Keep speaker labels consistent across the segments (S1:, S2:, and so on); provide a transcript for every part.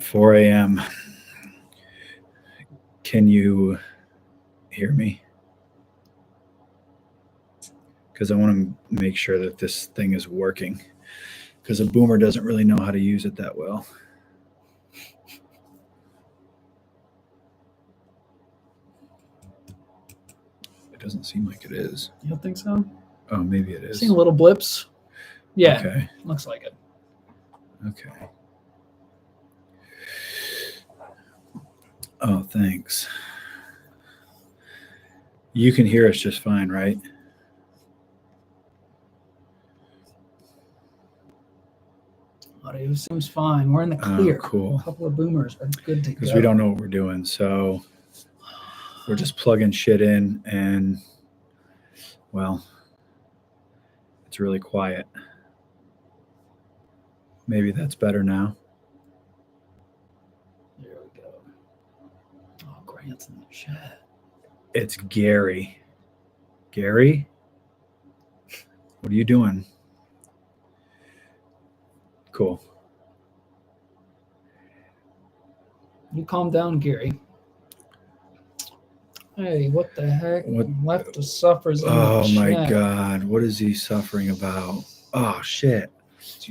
S1: 4 a.m. Can you hear me? Because I want to make sure that this thing is working. Because a boomer doesn't really know how to use it that well. It doesn't seem like it is.
S2: You don't think so?
S1: Oh, maybe it is.
S2: Seen little blips. Yeah,
S1: Okay.
S2: looks like it.
S1: Okay. Oh, thanks. You can hear us just fine, right?
S2: Audio seems fine. We're in the clear.
S1: Oh, cool.
S2: A couple of boomers are good to go.
S1: Because we don't know what we're doing, so we're just plugging shit in, and well, it's really quiet. Maybe that's better now.
S2: There we go. Oh, Grant's in the chat.
S1: It's Gary. Gary? What are you doing? Cool.
S2: You calm down, Gary. Hey, what the heck?
S1: What?
S2: Left suffers in the
S1: Oh my
S2: chat.
S1: God. What is he suffering about? Oh, shit.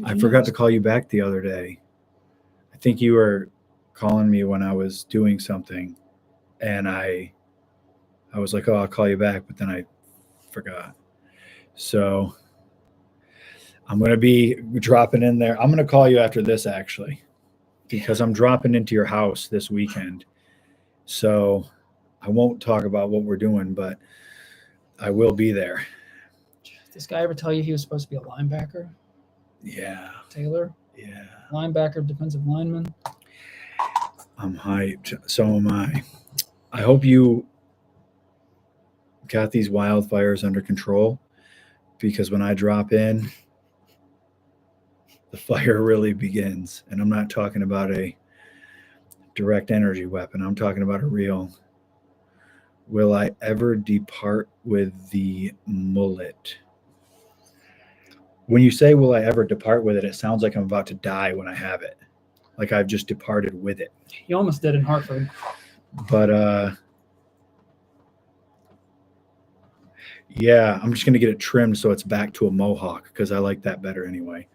S1: I
S2: Jeez.
S1: forgot to call you back the other day. I think you were calling me when I was doing something, and I was like, oh, I'll call you back, but then I forgot. So I'm going to be dropping in there. I'm going to call you after this, actually, because I'm dropping into your house this weekend. So I won't talk about what we're doing, but I will be there.
S2: Did this guy ever tell you he was supposed to be a linebacker?
S1: Yeah.
S2: Taylor?
S1: Yeah.
S2: Linebacker, defensive lineman?
S1: I'm hyped. So am I. I hope you got these wildfires under control, because when I drop in, the fire really begins. And I'm not talking about a direct energy weapon. I'm talking about a real, will I ever depart with the mullet? When you say, will I ever depart with it, it sounds like I'm about to die when I have it. Like I've just departed with it.
S2: You almost did in Hartford.
S1: But, yeah, I'm just going to get it trimmed so it's back to a mohawk, because I like that better anyway.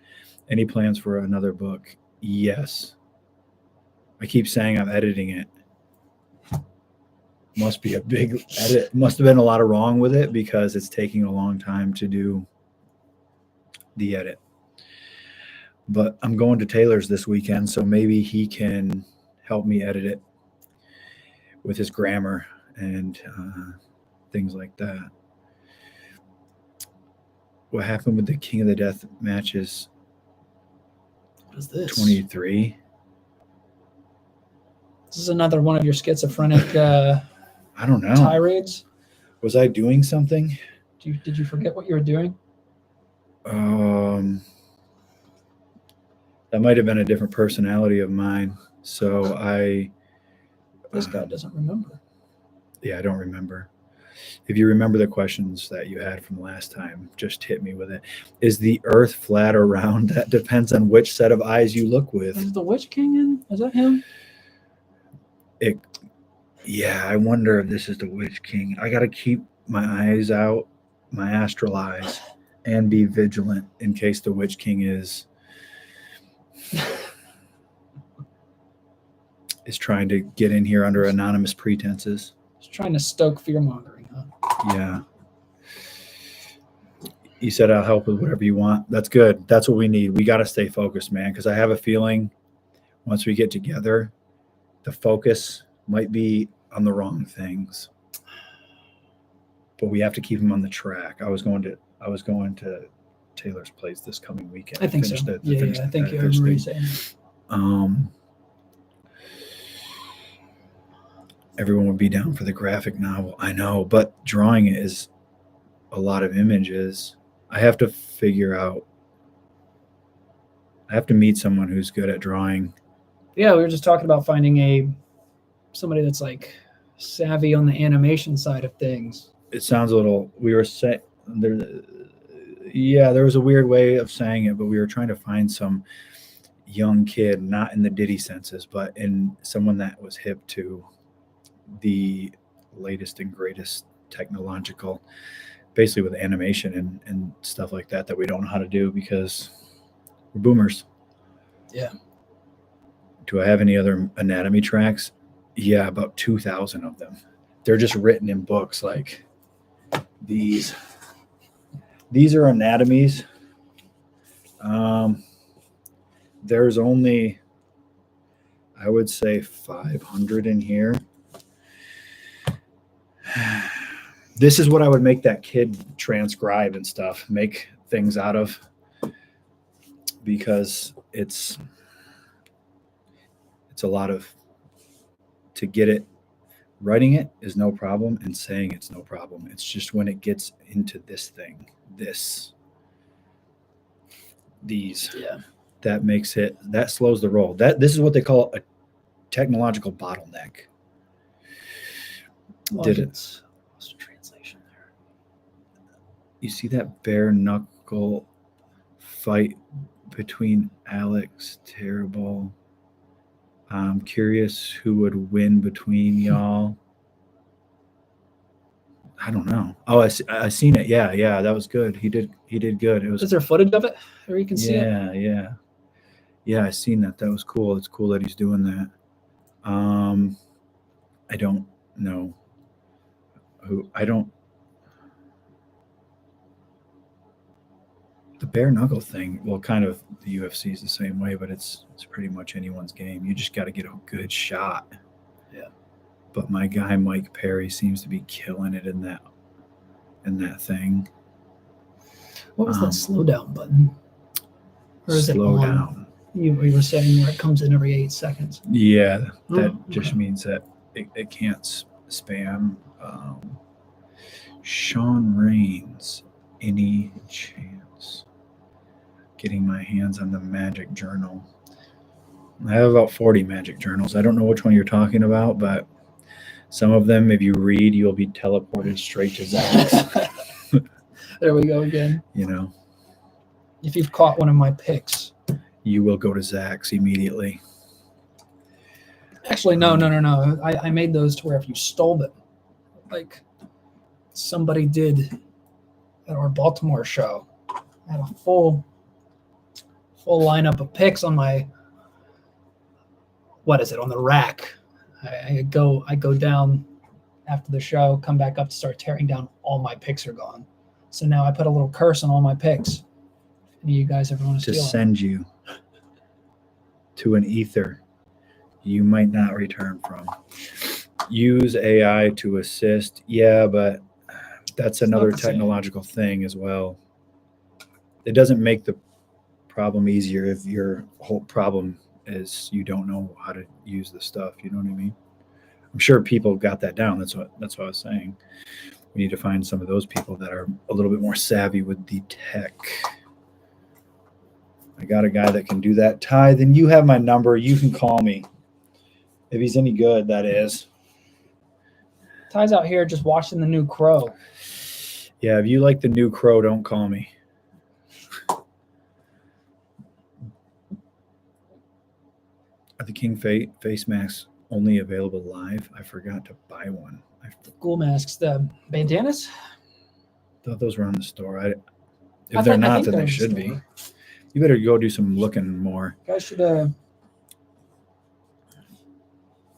S1: Any plans for another book? Yes. I keep saying I'm editing it. Must be a big edit. Must have been a lot of wrong with it, because it's taking a long time to do the edit. But I'm going to Taylor's this weekend, so maybe he can help me edit it with his grammar and things like that. What happened with the King of the Death matches?
S2: What is this?
S1: 23.
S2: This is another one of your schizophrenic
S1: I don't know.
S2: tirades.
S1: Was I doing something?
S2: Did you forget what you were doing?
S1: That might have been a different personality of mine. So
S2: This guy doesn't remember.
S1: Yeah, I don't remember. If you remember the questions that you had from last time, just hit me with it. Is the Earth flat or round? That depends on which set of eyes you look with.
S2: Is the Witch King in? Is that him?
S1: Yeah, I wonder if this is the Witch King. I got to keep my eyes out, my astral eyes, and be vigilant in case the Witch King is trying to get in here under anonymous pretenses.
S2: He's trying to stoke fear-mongering, huh?
S1: Yeah. You said I'll help with whatever you want. That's good. That's what we need. We got to stay focused, man, because I have a feeling once we get together, the focus might be on the wrong things. But we have to keep them on the track. I was going to Taylor's place this coming weekend.
S2: I think so. Yeah, I think you remember you saying that.
S1: Everyone would be down for the graphic novel. I know, but drawing it is a lot of images. I have to figure out. I have to meet someone who's good at drawing.
S2: Yeah, we were just talking about finding somebody that's like savvy on the animation side of things.
S1: It sounds a little. We were saying there. Yeah, there was a weird way of saying it, but we were trying to find some young kid, not in the Diddy senses, but in someone that was hip to the latest and greatest technological, basically with animation and stuff like that we don't know how to do because we're boomers.
S2: Yeah.
S1: Do I have any other anatomy tracks? Yeah, about 2,000 of them. They're just written in books like these. These are anatomies. There's only, I would say, 500 in here. This is what I would make that kid transcribe and stuff, make things out of, because it's a lot of, to get it, writing it is no problem and saying it's no problem. It's just when it gets into this thing, these,
S2: Yeah.
S1: that makes it, that slows the roll. This is what they call a technological bottleneck.
S2: Well,
S1: Did it?
S2: What's the translation there?
S1: You see that bare knuckle fight between Alex Terrible? I'm curious who would win between y'all. I don't know. Oh, I seen it. Yeah, that was good. He did good. It was.
S2: Is there footage of it where you can see it?
S1: Yeah. I seen that. That was cool. It's cool that he's doing that. I don't know who. I don't. The bare knuckle thing. Well, kind of the UFC is the same way, but it's pretty much anyone's game. You just got to get a good shot.
S2: Yeah.
S1: But my guy Mike Perry seems to be killing it in that thing.
S2: What was that slow down button? Or is
S1: slow
S2: it on?
S1: down.
S2: You were saying where it comes in every 8 seconds.
S1: Yeah, that
S2: Oh,
S1: just
S2: okay.
S1: means that it can't spam. Sean Rains, any chance getting my hands on the magic journal? I have about 40 magic journals. I don't know which one you're talking about, but some of them, if you read, you'll be teleported straight to Zach's.
S2: There we go again.
S1: You know,
S2: If you've caught one of my picks.
S1: you will go to Zach's immediately.
S2: Actually, no. I made those to where if you stole it, like somebody did at our Baltimore show, I had a full lineup of picks on my, on the rack. I go down after the show, come back up to start tearing down. All my picks are gone. So now I put a little curse on all my picks. Any of you guys ever want to
S1: To
S2: steal
S1: send you to an ether you might not return from. Use AI to assist. Yeah, but that's another technological thing as well. It doesn't make the problem easier if your whole problem is you don't know how to use the stuff. You know what I mean? I'm sure people got that down. That's what I was saying. We need to find some of those people that are a little bit more savvy with the tech. I got a guy that can do that. Ty, then you have my number. You can call me. If he's any good, that is.
S2: Ty's out here just watching the new Crow.
S1: Yeah, if you like the new Crow, don't call me. Are the King face masks only available live? I forgot to buy one.
S2: The ghoul masks, the bandanas?
S1: Thought those were on the store. If they're not, then they should be. You better go do some looking more.
S2: You guys should,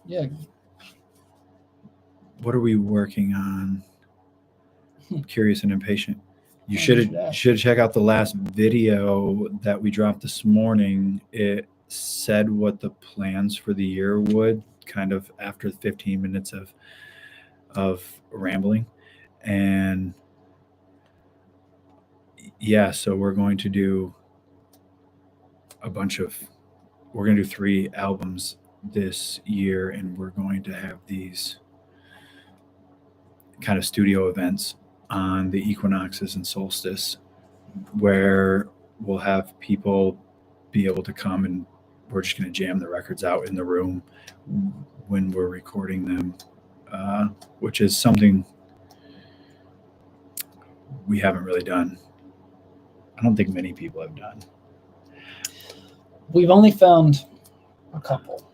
S2: yeah.
S1: What are we working on? Curious and impatient. You should check out the last video that we dropped this morning. It said what the plans for the year would, kind of after 15 minutes of rambling. And yeah, so we're going to do 3 albums this year, and we're going to have these kind of studio events on the equinoxes and solstice where we'll have people be able to come, and we're just going to jam the records out in the room when we're recording them, which is something we haven't really done. I don't think many people have done.
S2: We've only found a couple.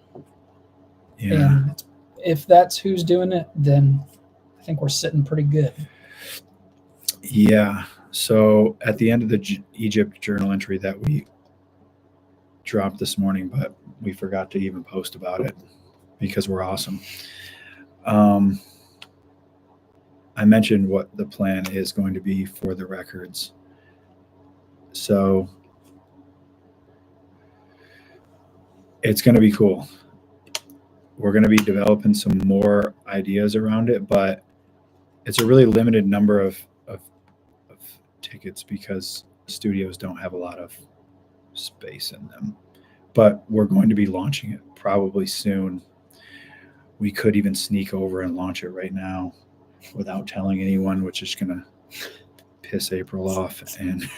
S1: Yeah.
S2: And if that's who's doing it, then I think we're sitting pretty good.
S1: Yeah. So at the end of the Egypt journal entry that we dropped this morning, but we forgot to even post about it because we're awesome. I mentioned what the plan is going to be for the records. So it's going to be cool. We're going to be developing some more ideas around it, but it's a really limited number of tickets because studios don't have a lot of space in them. But we're going to be launching it probably soon. We could even sneak over and launch it right now without telling anyone, which is going to piss April off. And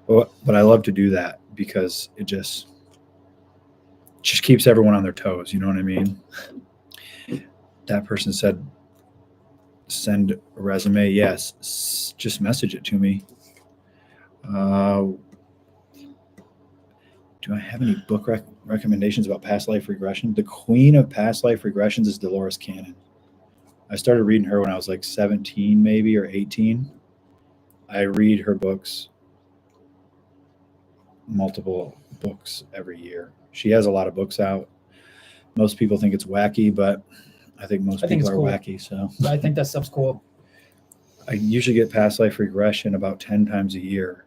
S1: but I love to do that because it just keeps everyone on their toes. You know what I mean? That person said, send a resume. Yes. Just message it to me. Do I have any book recommendations about past life regression? The queen of past life regressions is Dolores Cannon. I started reading her when I was like 17, maybe, or 18. I read her books, multiple books every year. She has a lot of books out. Most people think it's wacky, but I think most people are cool. Wacky. So
S2: I think that stuff's cool.
S1: I usually get past life regression about 10 times a year.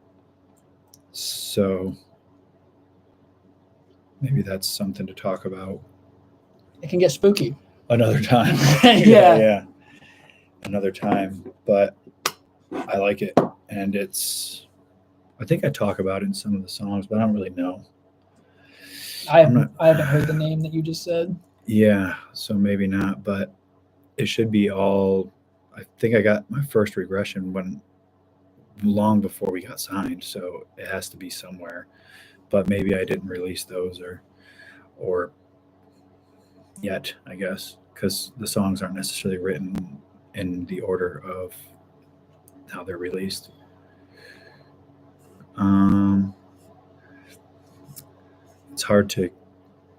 S1: So maybe that's something to talk about.
S2: It can get spooky.
S1: Another time.
S2: Yeah.
S1: Another time. But I like it. And I think I talk about it in some of the songs, but I don't really know.
S2: I haven't heard the name that you just said.
S1: Yeah, so maybe not, but it should be all. I think I got my first regression long before we got signed, so it has to be somewhere. But maybe I didn't release those or yet, I guess, because the songs aren't necessarily written in the order of how they're released. It's hard to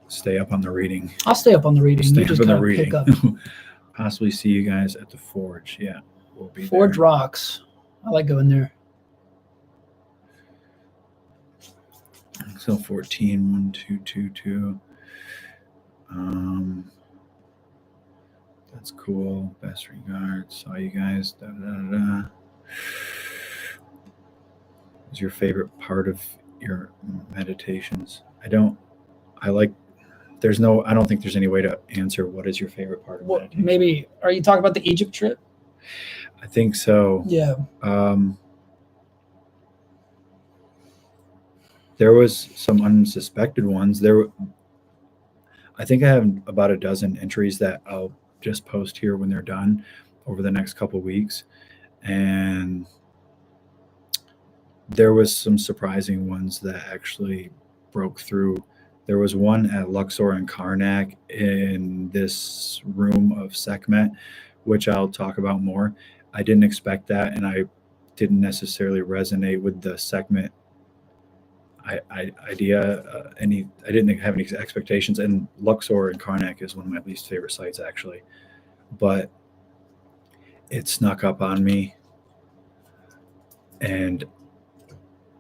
S1: stay up on the reading.
S2: I'll stay up on the reading. You just gotta pick up.
S1: Possibly see you guys at the Forge. Yeah, we'll be
S2: Forge
S1: there.
S2: rocks. I like going there.
S1: Excel 14, 1222. That's cool. Best regards. Saw you guys. Da, da, da, da. What's your favorite part of your meditations? I don't think there's any way to answer what is your favorite part of meditation.
S2: Maybe, are you talking about the Egypt trip?
S1: I think so.
S2: Yeah.
S1: There was some unsuspected ones. I think I have about a dozen entries that I'll just post here when they're done over the next couple of weeks. And there was some surprising ones that actually broke through. There was one at Luxor and Karnak in this room of Sekhmet, which I'll talk about more. I didn't expect that, and I didn't necessarily resonate with the Sekhmet idea. I didn't have any expectations, and Luxor and Karnak is one of my least favorite sites, actually. But it snuck up on me, and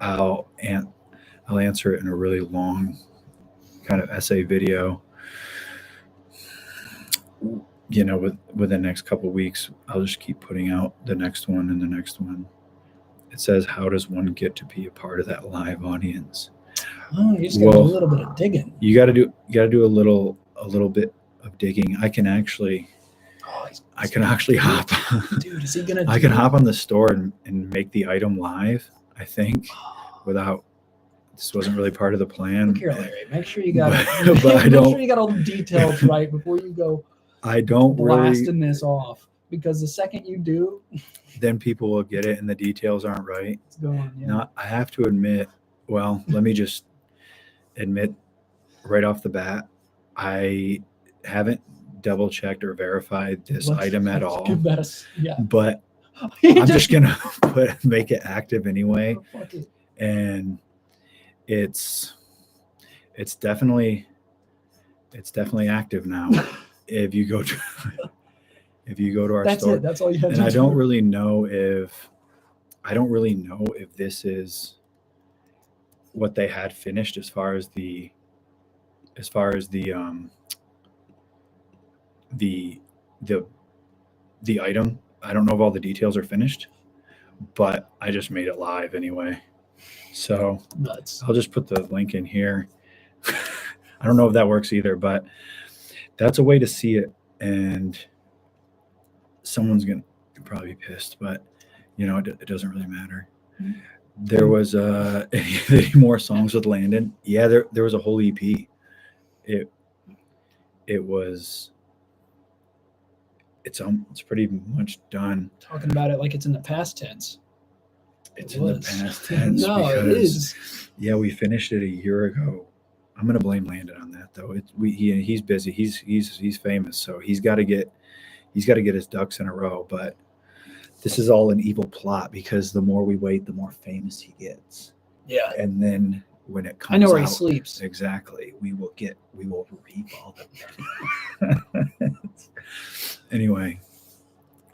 S1: I'll answer it in a really long kind of essay video. You know, with the next couple of weeks, I'll just keep putting out the next one and the next one. It says, how does one get to be a part of that live audience?
S2: Oh, you just got to do a little bit of digging.
S1: You got to do a little bit of digging. I can actually hop.
S2: Dude, is he gonna?
S1: I can hop on the store and make the item live. I think without. This wasn't really part of the plan.
S2: Look here, Larry. Make sure you got
S1: but
S2: make sure you got all the details right before you go.
S1: I don't
S2: blasting this off, because the second you do,
S1: then people will get it and the details aren't right.
S2: It's going. Yeah.
S1: I have to admit. Well, let me just admit right off the bat, I haven't double checked or verified this item at all.
S2: Yeah.
S1: But I'm just gonna make it active anyway.
S2: Oh, fuck it.
S1: And it's definitely active now. If you go to our
S2: That's
S1: store,
S2: it. That's all you have
S1: and
S2: to
S1: I
S2: do.
S1: don't really know if this is what they had finished as far as the the item. I don't know if all the details are finished, but I just made it live anyway. So
S2: Nuts.
S1: I'll just put the link in here. I don't know if that works either, but that's a way to see it. And someone's gonna probably be pissed, but it doesn't really matter. There was any more songs with Landon? Yeah, there was a whole EP. It was it's pretty much done.
S2: Talking about it like it's in the past tense.
S1: It's
S2: It
S1: in the
S2: was.
S1: past tense
S2: No, it
S1: because
S2: is.
S1: yeah, we finished it a year ago. I'm gonna blame Landon on that though. He's busy. He's famous, so he's got to get his ducks in a row. But this is all an evil plot because the more we wait, the more famous he gets.
S2: Yeah.
S1: And then when it comes
S2: I know where
S1: out,
S2: he sleeps.
S1: exactly, we will reap all the anyway.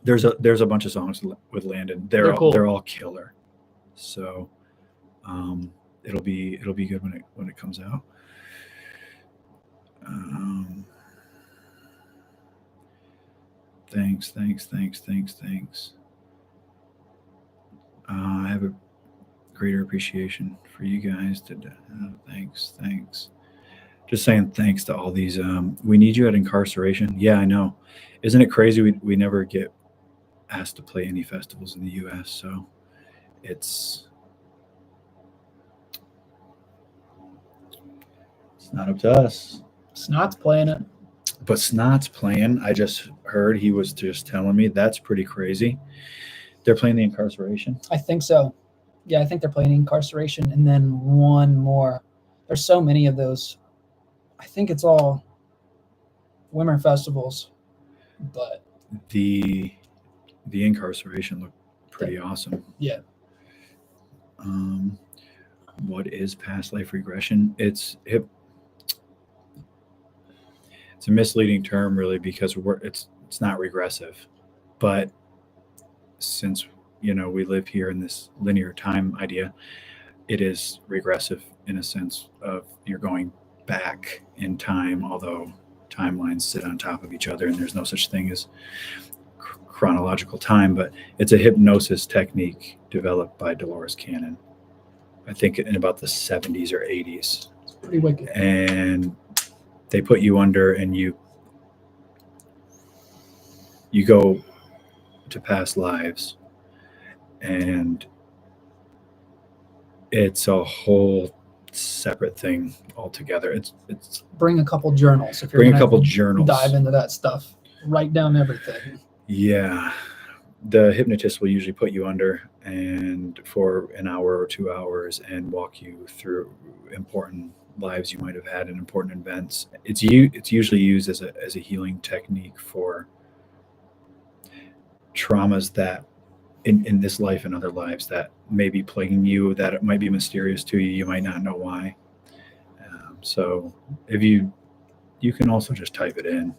S1: There's a bunch of songs with Landon.
S2: They're cool.
S1: They're all killer. So it'll be good when it comes out. Thanks. I have a greater appreciation for you guys. Thanks. Just saying thanks to all these. We need you at incarceration. Yeah, I know. Isn't it crazy? We never get asked to play any festivals in the U.S. So it's not up to us.
S2: Snot's playing it.
S1: But Snot's playing. I just heard he was just telling me that's pretty crazy. They're playing the incarceration.
S2: I think so. Yeah, I think they're playing incarceration and then one more. There's so many of those. I think it's all winter festivals, but
S1: the incarceration looked pretty awesome.
S2: Yeah.
S1: What is past life regression? It's a misleading term, really, because it's not regressive, but since we live here in this linear time idea, it is regressive in a sense of you're going back in time, although timelines sit on top of each other and there's no such thing as chronological time. But it's a hypnosis technique developed by Dolores Cannon, I think in about the 70s or 80s.
S2: It's pretty wicked.
S1: And they put you under and you go to past lives, and it's a whole separate thing altogether. It's
S2: bring a couple journals if you're
S1: bring a couple journals,
S2: dive into that stuff, write down everything.
S1: Yeah, the hypnotist will usually put you under and for an hour or 2 hours and walk you through important lives you might have had and important events. It's usually used as a healing technique for traumas that in this life and other lives that may be plaguing you, that it might be mysterious to you. You might not know why. So if you can also just type it in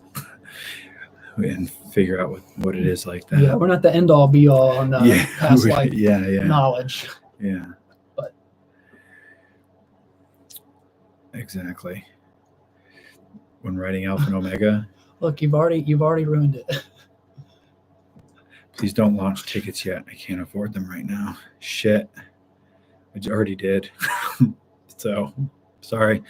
S1: and figure out what it is like that.
S2: Yeah, we're not the end all be all on past life knowledge.
S1: Yeah.
S2: But
S1: exactly. When writing Alpha and Omega.
S2: Look, you've already ruined it.
S1: Please don't launch tickets yet. I can't afford them right now. Shit. I already did. So, sorry.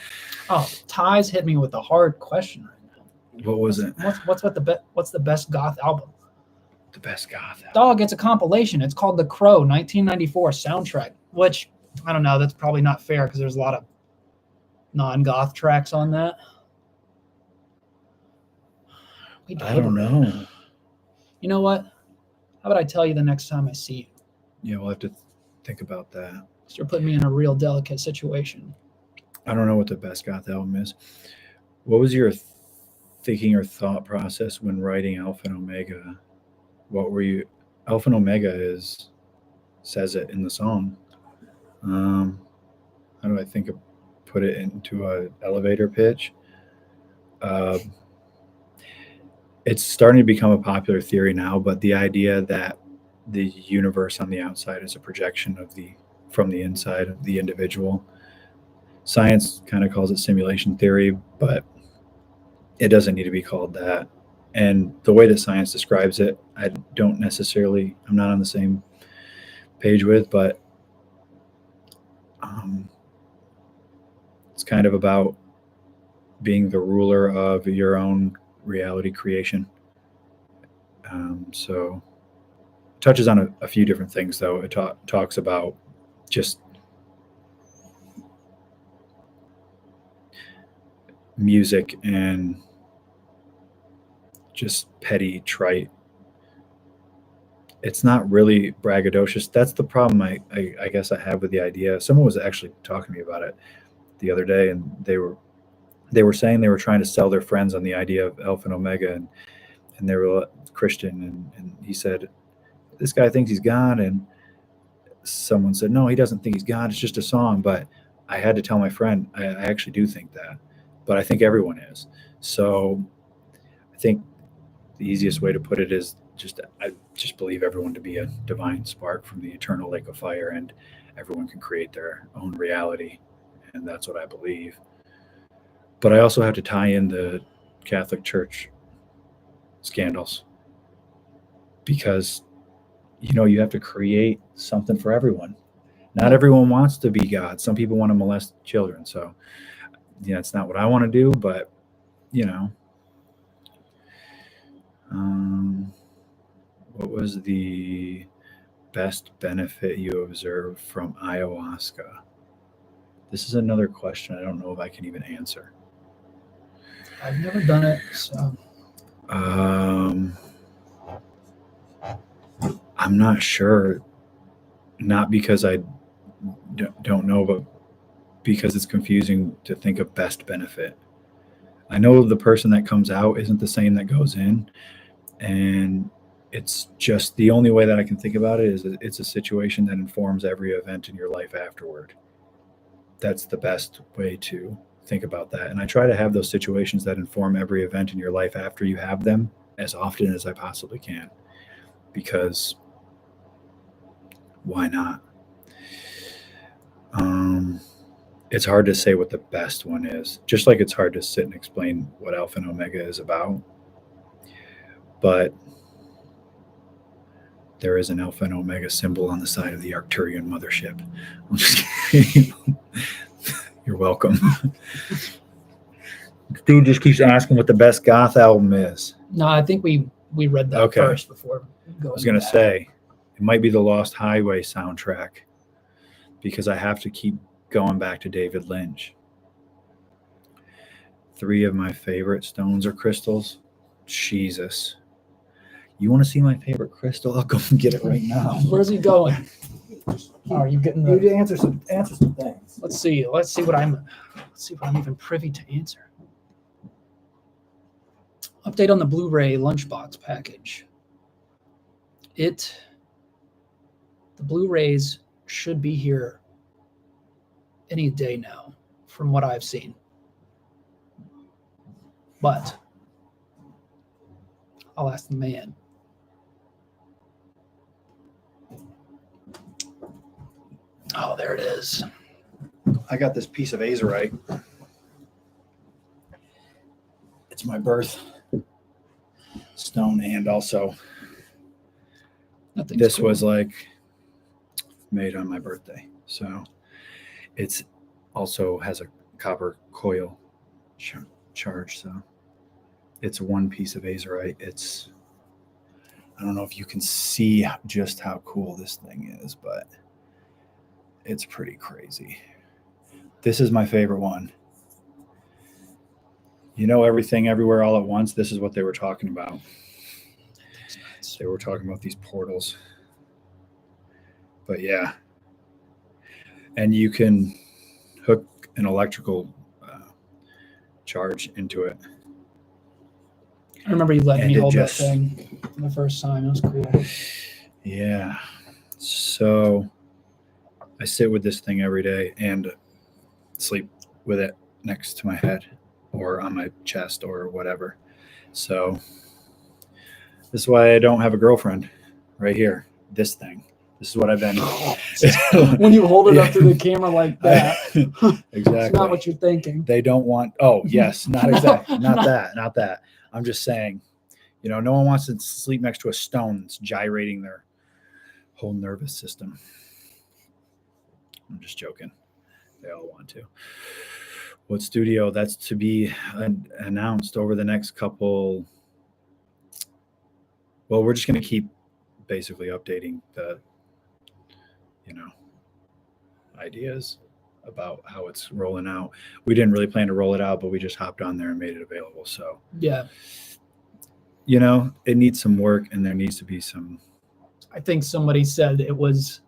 S2: Oh, Ty's hit me with a hard question right now.
S1: What was it?
S2: What's the best goth album?
S1: The best goth album.
S2: Dog, it's a compilation. It's called The Crow 1994 soundtrack, which I don't know. That's probably not fair because there's a lot of non-goth tracks on that.
S1: I don't know.
S2: You know what? How about I tell you the next time I see you?
S1: Yeah, we'll have to think about that.
S2: You're putting me in a real delicate situation.
S1: I don't know what the best goth album is. What was your thinking or thought process when writing Alpha and Omega? What were you? Alpha and Omega says it in the song. how do I think of put it into an elevator pitch? Uh, it's starting to become a popular theory now, but the idea that the universe on the outside is a projection of the from the inside of the individual. Science kind of calls it simulation theory, but it doesn't need to be called that. And the way that science describes it, I'm not on the same page with, but um, it's kind of about being the ruler of your own reality creation. So it touches on a few different things, though. It talks about just music and just petty, trite. It's not really braggadocious. That's the problem I guess I have with the idea. Someone was actually talking to me about it the other day, and they were saying they were trying to sell their friends on the idea of Alpha and Omega, and they were Christian, and he said, this guy thinks he's God, and someone said, no, he doesn't think he's God. It's just a song. But I had to tell my friend, I actually do think that, but I think everyone is. So I think the easiest way to put it is I just believe everyone to be a divine spark from the eternal lake of fire, and everyone can create their own reality, and that's what I believe. But I also have to tie in the Catholic Church scandals, because you have to create something for everyone. Not everyone wants to be God. Some people want to molest children. So it's not what I want to do, but what was the best benefit you observed from ayahuasca? This is another question I don't know if I can even answer.
S2: I've never done it, so
S1: I'm not sure. Not because I don't know, but because it's confusing to think of best benefit. I know the person that comes out isn't the same that goes in, and it's just the only way that I can think about it is it's a situation that informs every event in your life afterward. That's the best way to think about that. And I try to have those situations that inform every event in your life after you have them as often as I possibly can, because why not? It's hard to say what the best one is, just like it's hard to sit and explain what Alpha and Omega is about. But there is an Alpha and Omega symbol on the side of the Arcturian mothership. I'm just kidding. You're welcome. Dude just keeps asking what the best goth album is.
S2: no, I think we read that
S1: Okay.
S2: first before going.
S1: I was going to say, it might be the Lost Highway soundtrack, because I have to keep going back to David Lynch. 3 of my favorite stones or crystals. Jesus. You want to see my favorite crystal? I'll go and get it right now.
S2: Where's he going? Oh, are you getting
S3: You
S2: the?
S3: answer some things.
S2: Let's see what I'm even privy to answer. Update on the Blu-ray lunchbox package. The Blu-rays should be here any day now, from what I've seen. But I'll ask the man. Oh, there it is.
S1: I got this piece of azurite. It's my birth stone, and also
S2: Nothing's
S1: this
S2: cool.
S1: was like made on my birthday. So it's also has a copper coil charge. So it's one piece of azurite. I don't know if you can see just how cool this thing is, but it's pretty crazy. This is my favorite one. Everything everywhere all at once. This is what they were talking about. They were talking about these portals. But yeah. And you can hook an electrical charge into it.
S2: I remember you letting
S1: And
S2: me
S1: it
S2: hold
S1: just-
S2: that thing the first time. It was cool.
S1: Yeah. So I sit with this thing every day, and sleep with it next to my head or on my chest or whatever. So this is why I don't have a girlfriend right here. This thing. This is what I've been.
S2: When you hold it up to the camera like that,
S1: Exactly.
S2: it's not what you're thinking.
S1: They don't want. Oh, yes, not exactly. Not that. I'm just saying, no one wants to sleep next to a stone that's gyrating their whole nervous system. I'm just joking. They all want to. What studio? That's to be announced over the next couple. Well, we're just going to keep basically updating the, ideas about how it's rolling out. We didn't really plan to roll it out, but we just hopped on there and made it available. So,
S2: Yeah.
S1: It needs some work and there needs to be some.
S2: I think somebody said it was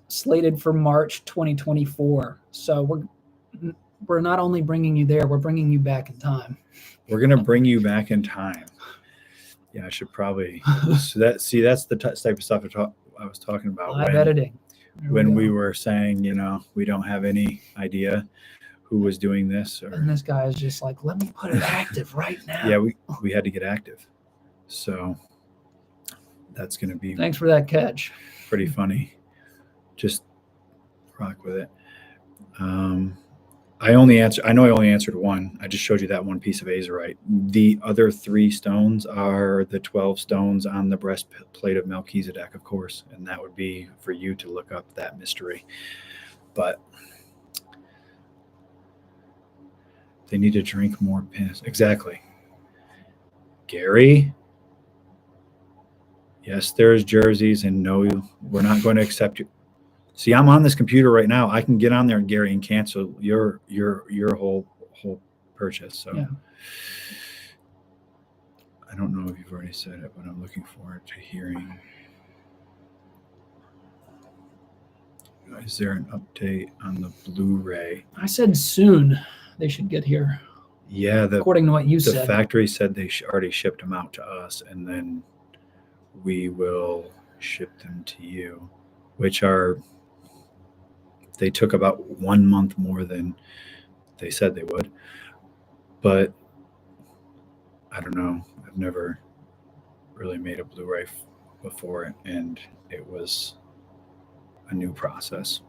S2: slated for March 2024. So we're not only bringing you there, we're bringing you back in time.
S1: We're going to bring you back in time. Yeah, I should probably. That's the type of stuff I was talking about.
S2: Live editing.
S1: When we were saying, we don't have any idea who was doing this.
S2: And this guy is just like, let me put it active right now.
S1: Yeah, we had to get active. So that's going to be.
S2: Thanks for that catch.
S1: Pretty funny. Just rock with it. I only answered one. I just showed you that one piece of azurite. The other 3 stones are the 12 stones on the breastplate of Melchizedek, of course, and that would be for you to look up that mystery. But they need to drink more piss. Exactly. Gary? Yes, there's jerseys, and no, we're not going to accept you. See, I'm on this computer right now. I can get on there, Gary, and cancel your whole purchase. So yeah. I don't know if you've already said it, but I'm looking forward to hearing. Is there an update on the Blu-ray?
S2: I said soon they should get here.
S1: Yeah,
S2: according to what you said.
S1: The factory said they already shipped them out to us, and then we will ship them to you, which they took about 1 month more than they said they would. But I don't know. I've never really made a Blu-ray before, and it was a new process.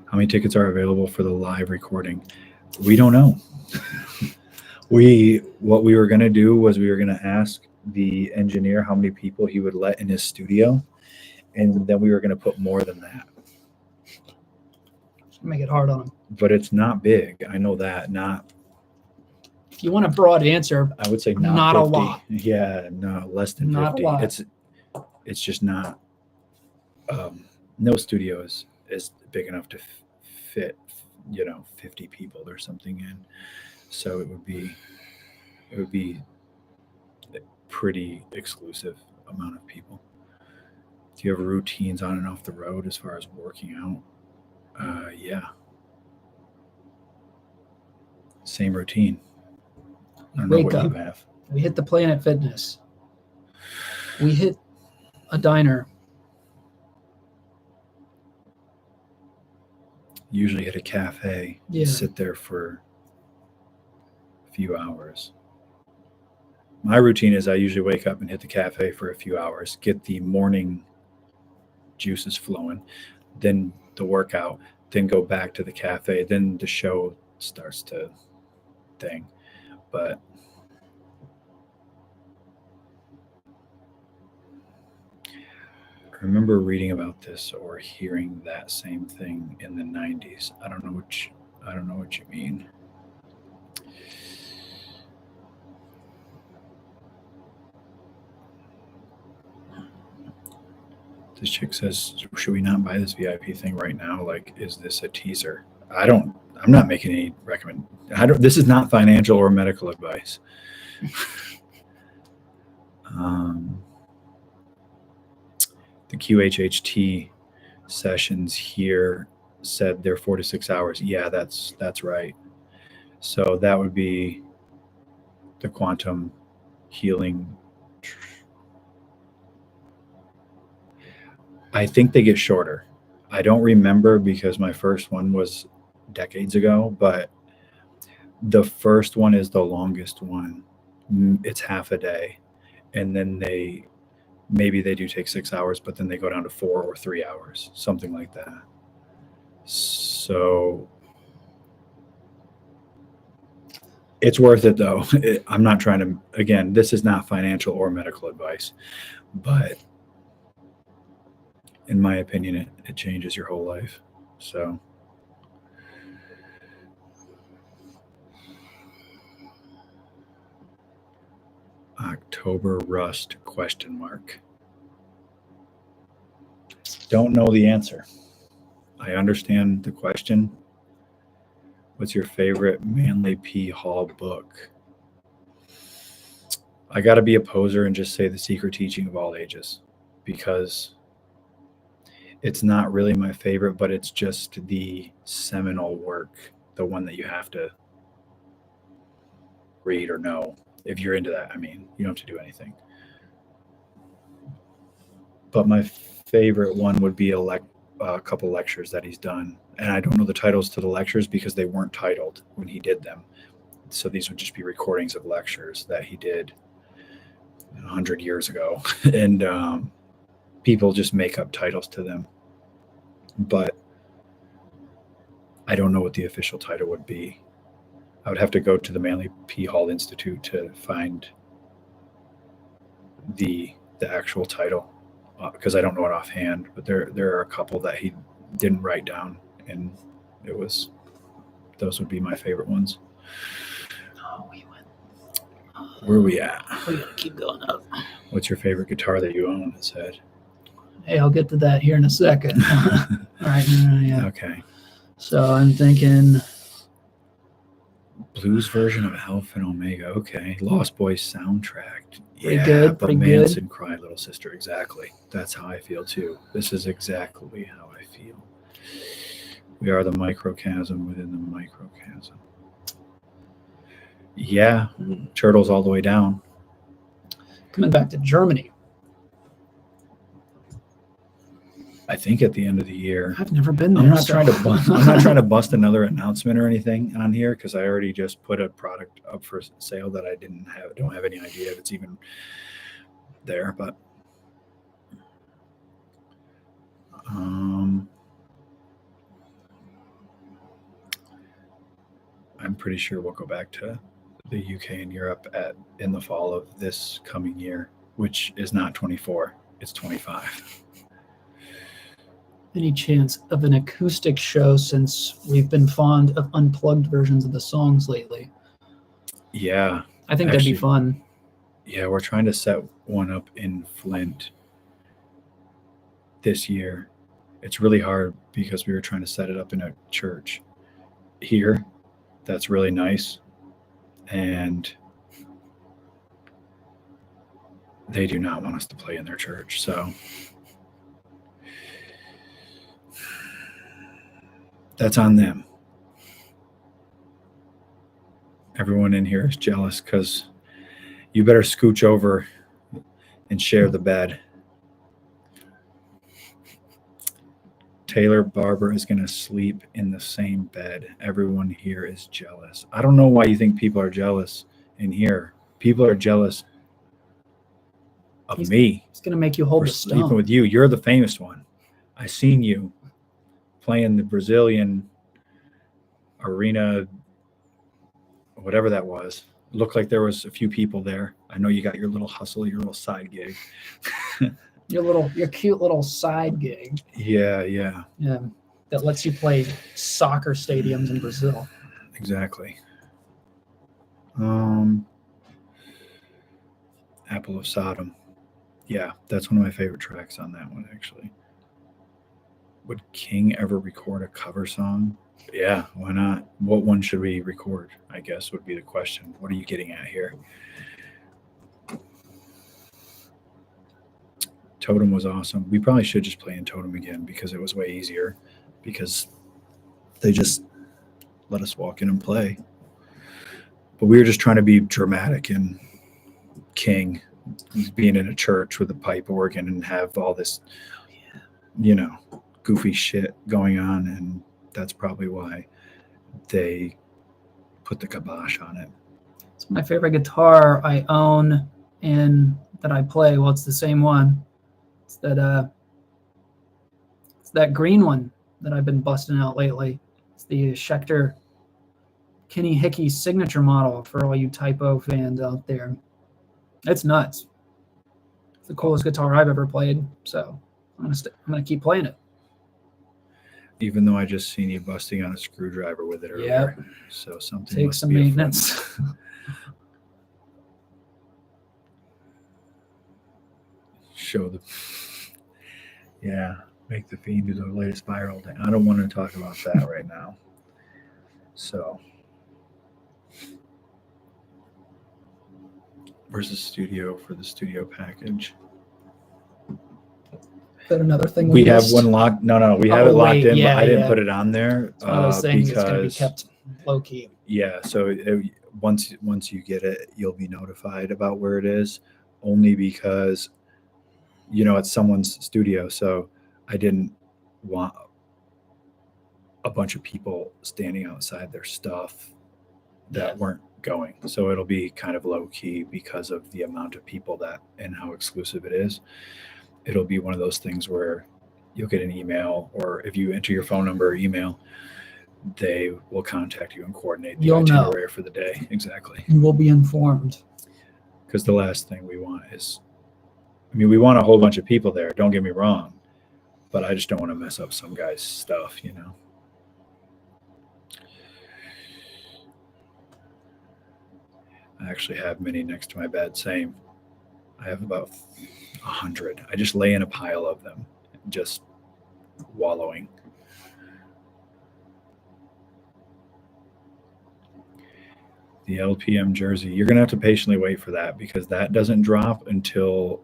S1: How many tickets are available for the live recording? We don't know. What we were going to do was we were going to ask the engineer how many people he would let in his studio, and then we were going to put more than that.
S2: Make it hard on him.
S1: But it's not big. I know that. Not.
S2: If you want a broad answer,
S1: I would say not 50. A lot. Yeah, no, less than
S2: not
S1: 50.
S2: A lot.
S1: It's just not. No studio is big enough to fit, 50 people or something in. So it would be a pretty exclusive amount of people. Do you have routines on and off the road as far as working out? Yeah. Same routine. I don't know what you have.
S2: We hit the Planet Fitness. We hit a diner.
S1: Usually hit a cafe.
S2: Yeah.
S1: Sit there for a few hours. My routine is I usually wake up and hit the cafe for a few hours, get the morning juices flowing, then the workout, then go back to the cafe, then the show starts to thing. But I remember reading about this or hearing that same thing in the 90s. I don't know what you mean. This chick says, should we not buy this VIP thing right now? Like, is this a teaser? I'm not making any this is not financial or medical advice. The QHHT sessions here said they're 4 to 6 hours. Yeah, that's right. So that would be the quantum healing. I think they get shorter. I don't remember because my first one was decades ago, but the first one is the longest one. It's half a day. And then maybe they do take 6 hours, but then they go down to 4 or 3 hours, something like that. So it's worth it though. I'm not trying to, again, this is not financial or medical advice, but in my opinion, it changes your whole life. So October rust ? Don't know the answer. I understand the question. What's your favorite Manly P. Hall book? I got to be a poser and just say The Secret Teaching of All Ages, because it's not really my favorite, but it's just the seminal work, the one that you have to read or know. If you're into that, I mean, you don't have to do anything. But my favorite one would be a couple lectures that he's done. And I don't know the titles to the lectures because they weren't titled when he did them. So these would just be recordings of lectures that he did 100 years ago. And people just make up titles to them. But I don't know what the official title would be. I would have to go to the Manly P. Hall Institute to find the actual title, because I don't know it offhand. But there are a couple that he didn't write down, and those would be my favorite ones.
S2: Oh,
S1: Where are we at?
S2: we gotta keep going up.
S1: What's your favorite guitar that you own? It said.
S2: Hey, I'll get to that here in a second. All right, yeah.
S1: Okay.
S2: So I'm thinking
S1: Blues version of Alpha and Omega. Okay. Lost Boys soundtrack.
S2: Pretty good,
S1: But
S2: pretty
S1: Manson, Cry Little Sister. Exactly. That's how I feel too. This is exactly how I feel. We are the microcosm within the microcosm. Yeah. Turtles all the way down.
S2: coming back to Germany.
S1: I think at the end of the year.
S2: I've never been there.
S1: I'm not trying to bust another announcement or anything on here, because I already just put a product up for sale that I don't have any idea if it's even there. But I'm pretty sure we'll go back to the UK and Europe in the fall of this coming year, which is not 24, it's 25.
S2: Any chance of an acoustic show, since we've been fond of unplugged versions of the songs lately?
S1: Yeah.
S2: I think that'd be fun.
S1: Yeah, we're trying to set one up in Flint this year. It's really hard because we were trying to set it up in a church here. That's really nice. And they do not want us to play in their church. So that's on them. Everyone in here is jealous because you better scooch over and share the bed. Taylor Barber is going to sleep in the same bed. Everyone here is jealous. I don't know why you think people are jealous in here. People are jealous of me.
S2: It's going to make you hold the
S1: sleeping
S2: stone.
S1: with you. You're the famous one. I seen you playing the Brazilian arena, whatever that was. It looked like there was a few people there. I know you got your little hustle, your little side gig.
S2: Your cute little side gig.
S1: Yeah.
S2: That lets you play soccer stadiums in Brazil.
S1: Exactly. Apple of Sodom. Yeah, that's one of my favorite tracks on that one, actually. Would King ever record a cover song? Yeah, why not? What one should we record, I guess, would be the question. What are you getting at here? Totem was awesome. We probably should just play in Totem again because it was way easier, because they just let us walk in and play. But we were just trying to be dramatic, and King being in a church with a pipe organ and have all this, goofy shit going on, and that's probably why they put the kibosh on it.
S2: It's my favorite guitar I own and that I play. Well, it's the same one. It's that green one that I've been busting out lately. It's the Schecter Kenny Hickey signature model for all you typo fans out there. It's nuts. It's the coolest guitar I've ever played. So I'm gonna keep playing it.
S1: Even though I just seen you busting on a screwdriver with it earlier.
S2: Yep.
S1: So something
S2: Take
S1: must
S2: some
S1: be afoot.
S2: maintenance.
S1: Show the make the Fiend do the latest viral thing. I don't want to talk about that right now. So where's the studio for the studio package?
S2: Is that another thing
S1: We have
S2: missed?
S1: one locked. No, we have
S2: Oh,
S1: it locked
S2: wait,
S1: in,
S2: yeah,
S1: but I didn't
S2: yeah.
S1: put it on there
S2: It's one of those things that's gonna be
S1: because
S2: kept low key.
S1: yeah. So once you get it, you'll be notified about where it is. Only because it's someone's studio, so I didn't want a bunch of people standing outside their stuff that weren't going. So it'll be kind of low key because of the amount of people that and how exclusive it is. It'll be one of those things where you'll get an email, or if you enter your phone number or email, they will contact you and coordinate the
S2: You'll know.
S1: itinerary for the day. Exactly.
S2: You will be informed.
S1: Because the last thing we want is, we want a whole bunch of people there. Don't get me wrong, but I just don't want to mess up some guy's stuff, I actually have many next to my bed. Same. I have about 100. I just lay in a pile of them, just wallowing. The LPM jersey, you're going to have to patiently wait for that because that doesn't drop until,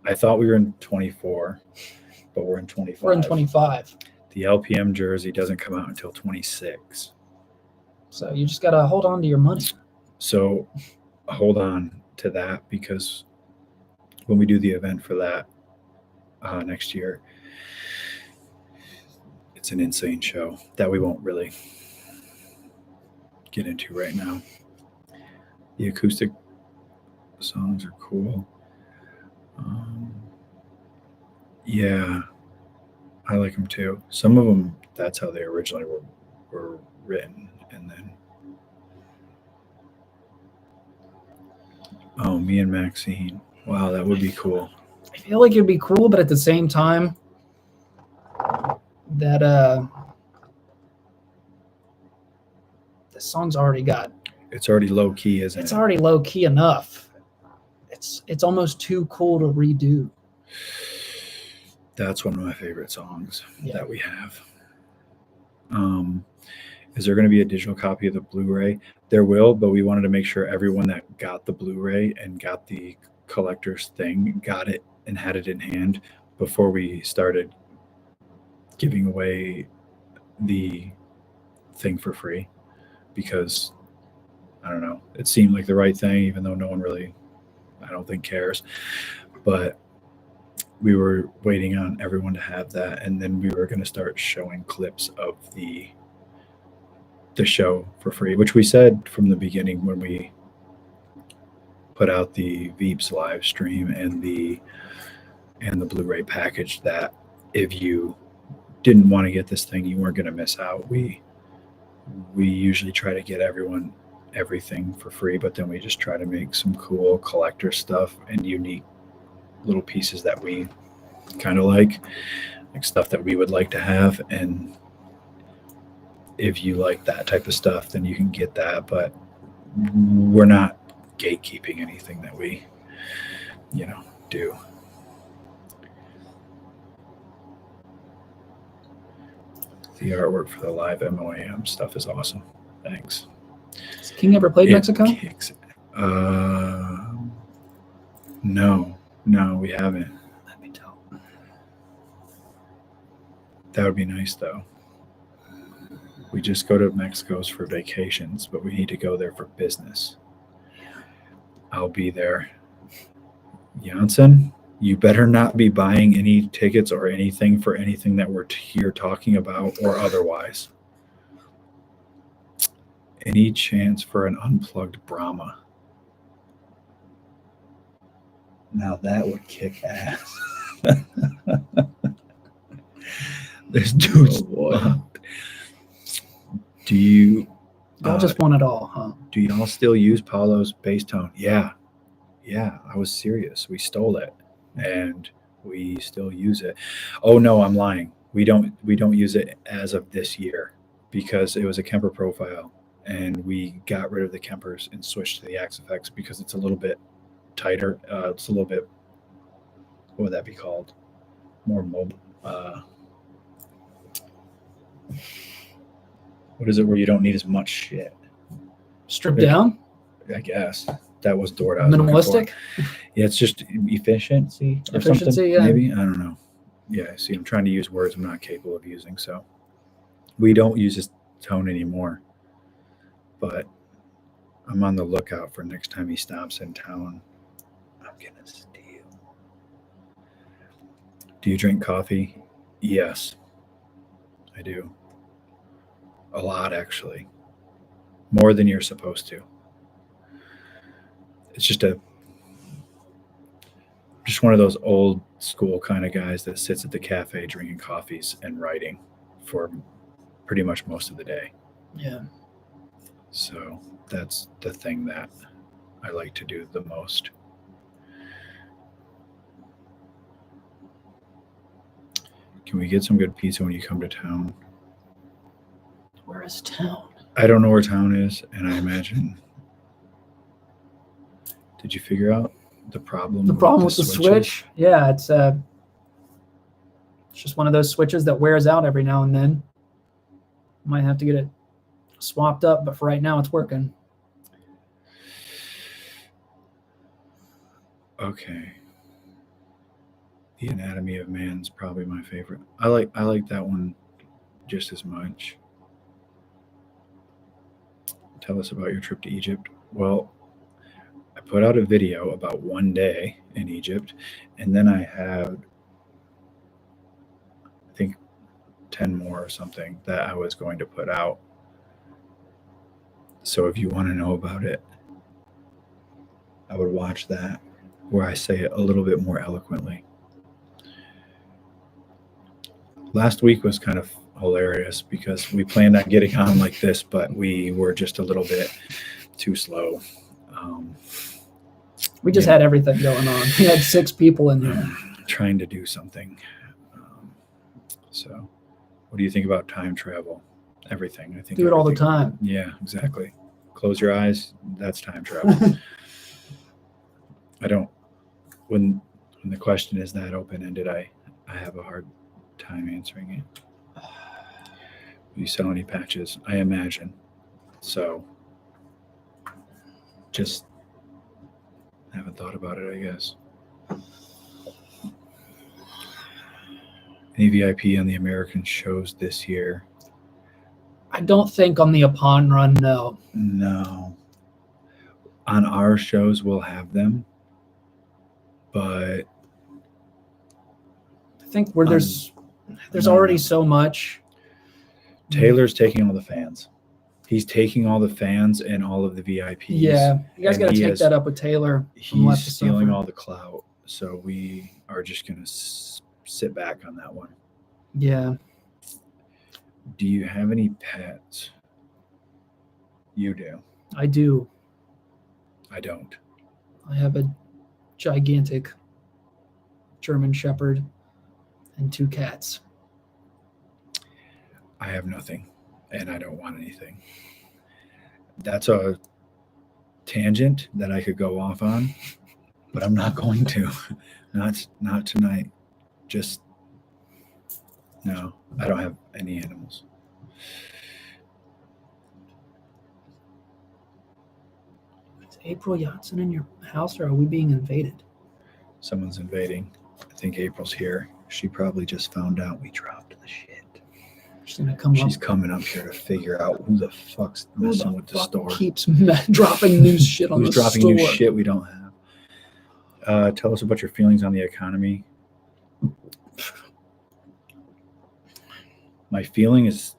S1: I thought we were in 24, but we're in 25.
S2: We're in 25.
S1: The LPM jersey doesn't come out until 26.
S2: So you just gotta hold on to your money.
S1: So hold on to that, because when we do the event for that next year, it's an insane show that we won't really get into right now. The acoustic songs are cool. Yeah, I like them too. Some of them, that's how they originally were written. And then, oh, me and Maxine. Wow, that would be cool.
S2: I feel like it'd be cool, but at the same time, that the song's already got.
S1: It's already low key, isn't it?
S2: It's already low key enough. It's almost too cool to redo.
S1: That's one of my favorite songs that we have. Is there going to be a digital copy of the Blu-ray? There will, but we wanted to make sure everyone that got the Blu-ray and got the collector's thing got it and had it in hand before we started giving away the thing for free, because I don't know, it seemed like the right thing, even though no one really, I don't think, cares. But we were waiting on everyone to have that, and then we were going to start showing clips of the show for free, which we said from the beginning when we put out the Veeps live stream and the Blu-ray package, that if you didn't want to get this thing, you weren't going to miss out. We usually try to get everyone everything for free, but then we just try to make some cool collector stuff and unique little pieces that we kind of like stuff that we would like to have. And if you like that type of stuff, then you can get that, but we're not gatekeeping anything that we do. The artwork for the live MOAM stuff is awesome. Thanks.
S2: Has King ever played Mexico?
S1: No, we haven't.
S2: Let me tell.
S1: That would be nice, though. We just go to Mexico's for vacations, but we need to go there for business. I'll be there. Janssen? You better not be buying any tickets or anything for anything that we're here talking about or otherwise. Any chance for an unplugged Brahma? Now that would kick ass. This dude's fucked. Do you
S2: Y'all just want it all, huh?
S1: do y'all still use Paulo's bass tone? Yeah, I was serious. We stole it and we still use it. Oh no, I'm lying. We don't use it as of this year because it was a Kemper profile and we got rid of the Kempers and switched to the Axe Effects because it's a little bit tighter. It's a little bit, what would that be called? More mobile. What is it where you don't need as much shit?
S2: Stripped down?
S1: I guess that was the word I was looking
S2: Minimalistic?
S1: for. Yeah, it's just efficiency or
S2: Efficiency,
S1: something.
S2: yeah.
S1: Maybe, I don't know. Yeah, see, I'm trying to use words I'm not capable of using, so we don't use this tone anymore. But I'm on the lookout for next time he stops in town. I'm gonna steal. Do you drink coffee? Yes, I do. A lot, actually. More than you're supposed to. It's just one of those old school kind of guys that sits at the cafe drinking coffees and writing for pretty much most of the day.
S2: Yeah.
S1: So that's the thing that I like to do the most. Can we get some good pizza when you come to town?
S2: Where is town?
S1: I don't know where town is, and I imagine. Did you figure out the problem?
S2: The problem with the
S1: switches?
S2: switch? Yeah, it's just one of those switches that wears out every now and then. Might have to get it swapped up, but for right now it's working.
S1: Okay. The Anatomy of Man's probably my favorite. I like that one just as much. Tell us about your trip to Egypt. Well, I put out a video about one day in Egypt, and then I had, I think, 10 more or something that I was going to put out. So if you want to know about it, I would watch that, where I say it a little bit more eloquently. Last week was kind of hilarious because we planned on getting on like this, but we were just a little bit too slow.
S2: We just had everything going on. We had 6 people in here.
S1: Trying to do something. So what do you think about time travel? Everything. I think
S2: Do it all the
S1: everything-
S2: time.
S1: Yeah, exactly. Close your eyes. That's time travel. I don't. When the question is that open-ended, I have a hard time answering it. You sell any patches? I imagine. So just haven't thought about it, I guess. Any VIP on the American shows this year?
S2: I don't think on the Upon Run, no.
S1: No. On our shows, we'll have them, but
S2: I think where there's already so much.
S1: Taylor's taking all the fans. He's taking all the fans and all of the VIPs.
S2: Yeah, you guys
S1: And
S2: got to
S1: he
S2: take
S1: has-
S2: that up with Taylor. from Left
S1: He's
S2: to
S1: stealing
S2: Suffer.
S1: all the clout. So we are just going to sit back on that one.
S2: Yeah,
S1: Do you have any pets? You do.
S2: I do.
S1: I don't.
S2: I have a gigantic German Shepherd and 2 cats.
S1: I have nothing, and I don't want anything. That's a tangent that I could go off on, but I'm not going to. Not tonight. Just no. I don't have any animals.
S2: Is April Yatson in your house, or are we being invaded?
S1: Someone's invading. I think April's here. She probably just found out we dropped the shit.
S2: She's gonna come
S1: She's
S2: up.
S1: coming up here to figure out who the fuck's
S2: Who
S1: messing
S2: the
S1: with the
S2: fuck
S1: store.
S2: keeps dropping news shit on
S1: Who's
S2: the
S1: dropping
S2: store?
S1: new shit we don't have. Tell us about your feelings on the economy. My feeling is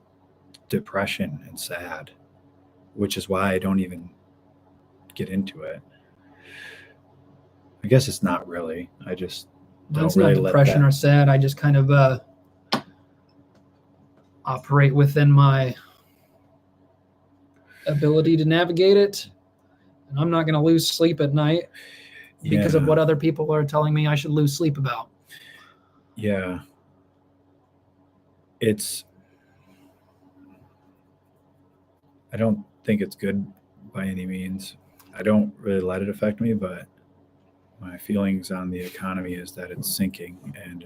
S1: depression and sad, which is why I don't even get into it. I guess it's not really. I just don't
S2: It's
S1: really
S2: not
S1: let
S2: depression
S1: that.
S2: or sad. I just kind of operate within my ability to navigate it. And I'm not going to lose sleep at night because of
S1: Yeah.
S2: what other people are telling me I should lose sleep about.
S1: Yeah. I don't think it's good by any means. I don't really let it affect me, but my feelings on the economy is that it's sinking and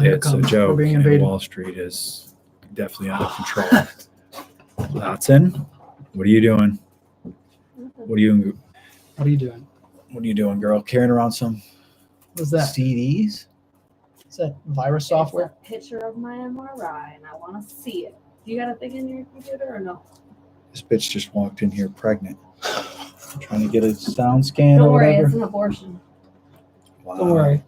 S2: Here it
S1: it's a
S2: comes. We're
S1: joke,
S2: being
S1: and
S2: invaded.
S1: Wall Street is definitely out of control. Watson, what are you doing? What are you
S2: What are you doing?
S1: girl? Carrying around some
S2: What's that?
S1: CDs?
S2: Is that virus software?
S4: It's a picture of my MRI, and I want to see it. Do you got a thing in your computer or no?
S1: This bitch just walked in here pregnant. Trying to get a sound scan
S4: Don't
S1: or
S4: worry,
S1: whatever.
S4: it's an abortion.
S1: Wow.
S2: Don't worry.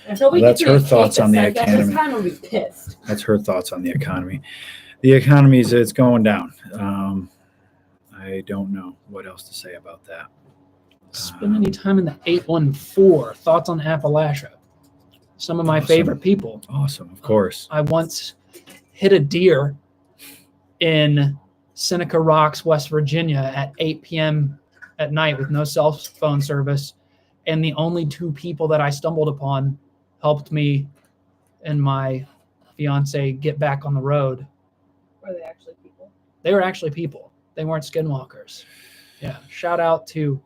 S4: Until we
S1: Well,
S4: get
S1: that's
S4: to
S1: her
S4: a
S1: thoughts
S4: cake
S1: on the
S4: that says that,
S1: academy.
S4: this time I'll be pissed.
S1: That's her thoughts on the economy. The economy it's going down. I don't know what else to say about that.
S2: Spend any time in the 814. Thoughts on Appalachia. Some of my
S1: Awesome.
S2: favorite people.
S1: Awesome, of course.
S2: I once hit a deer in Seneca Rocks, West Virginia at 8 p.m. at night with no cell phone service. And the only two people that I stumbled upon helped me and my fiance get back on the road.
S4: Were they actually people?
S2: They were actually people. They weren't skinwalkers. Yeah. Shout out to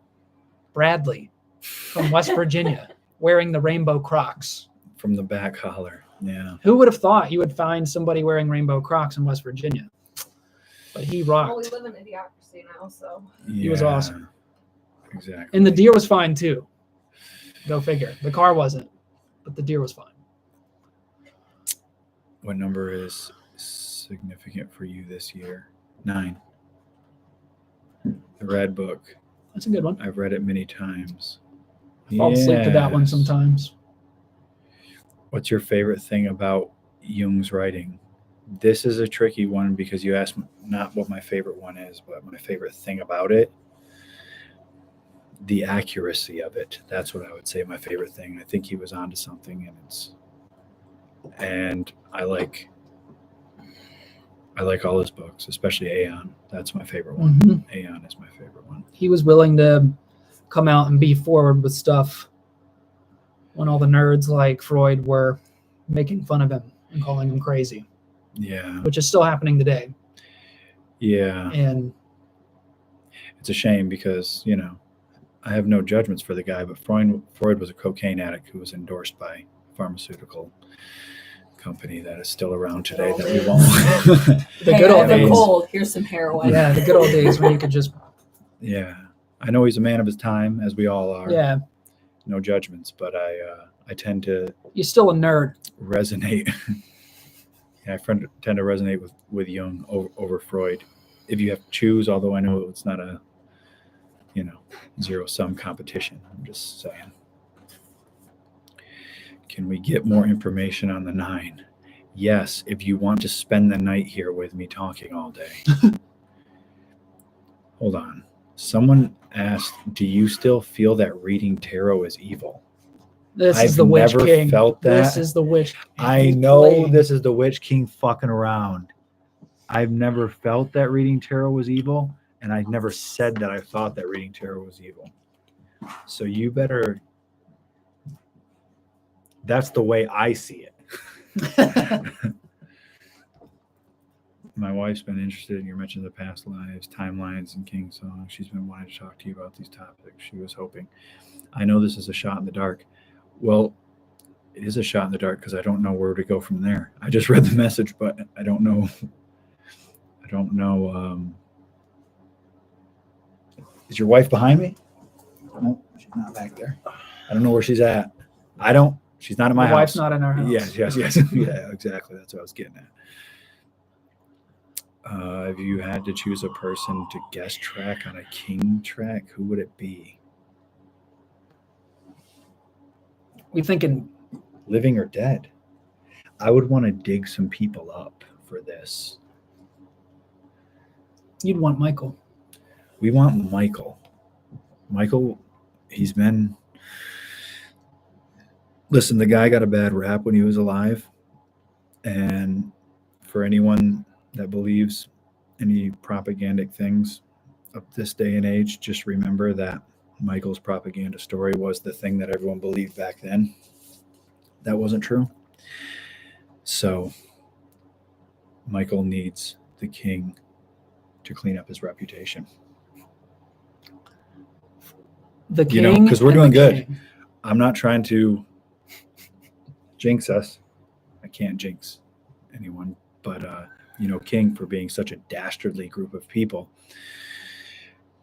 S2: Bradley from West Virginia wearing the rainbow Crocs.
S1: From the back holler. Yeah.
S2: Who would have thought you would find somebody wearing rainbow Crocs in West Virginia? But he rocked.
S4: Well, we live in idiocracy now, so.
S2: He was awesome.
S1: Exactly.
S2: And the deer was fine too. Go figure. The car wasn't, but the deer was fine.
S1: What number is significant for you this year? 9. The Red Book.
S2: That's a good one.
S1: I've read it many times.
S2: I fall asleep to that one
S1: Yes.
S2: sometimes.
S1: What's your favorite thing about Jung's writing? This is a tricky one because you asked not what my favorite one is, but my favorite thing about it. The accuracy of it. That's what I would say my favorite thing. I think he was onto something, and I like all his books, especially Aeon. That's my favorite one.
S2: Mhm.
S1: Aeon is my favorite one.
S2: He was willing to come out and be forward with stuff when all the nerds like Freud were making fun of him and calling him crazy,
S1: Yeah.
S2: which is still happening today.
S1: Yeah.
S2: And
S1: It's a shame because, I have no judgments for the guy, but Freud was a cocaine addict who was endorsed by a pharmaceutical company that is still around today that we won't.
S2: the
S4: Hey,
S2: good old
S4: I've been
S2: days.
S4: cold. Here's some heroin.
S2: Yeah, the good old days when you could just,
S1: Yeah. I know he's a man of his time, as we all are.
S2: yeah,
S1: No judgments, but I tend to
S2: you're still a nerd.
S1: resonate. I tend to resonate with Jung over Freud. If you have to choose, although I know it's not a, zero-sum competition. I'm just saying. Can we get more information on the 9? Yes, if you want to spend the night here with me talking all day. Hold on. Someone asked, do you still feel that reading tarot is evil?
S2: This is
S1: I've
S2: the Witch
S1: never
S2: King.
S1: felt
S2: This
S1: that.
S2: is the Witch
S1: I know
S2: King.
S1: this is the Witch King fucking around. I've never felt that reading tarot was evil, and I never said that I thought that reading tarot was evil. So you better. That's the way I see it. My wife's been interested in your mention of the past lives, timelines, and King Song. She's been wanting to talk to you about these topics. She was hoping. I know this is a shot in the dark. Well, it is a shot in the dark because I don't know where to go from there. I just read the message, but I don't know. Is your wife behind me? No, she's not back there. I don't know where she's at. She's not in my
S2: My
S1: house.
S2: wife's not in our house.
S1: Yes. Yeah, exactly. That's what I was getting at. If you had to choose a person to guest track on a King track, who would it be?
S2: We thinking
S1: living or dead. I would want to dig some people up for this.
S2: you'd want Michael.
S1: We want Michael. Michael, he's been. Listen, the guy got a bad rap when he was alive. And for anyone that believes any propagandic things of this day and age, just remember that Michael's propaganda story was the thing that everyone believed back then. That wasn't true. So Michael needs the king to clean up his reputation.
S2: The
S1: You know,
S2: king.
S1: 'cause we're
S2: and
S1: doing
S2: the
S1: good.
S2: king.
S1: I'm not trying to jinx us. I can't jinx anyone, but King, for being such a dastardly group of people,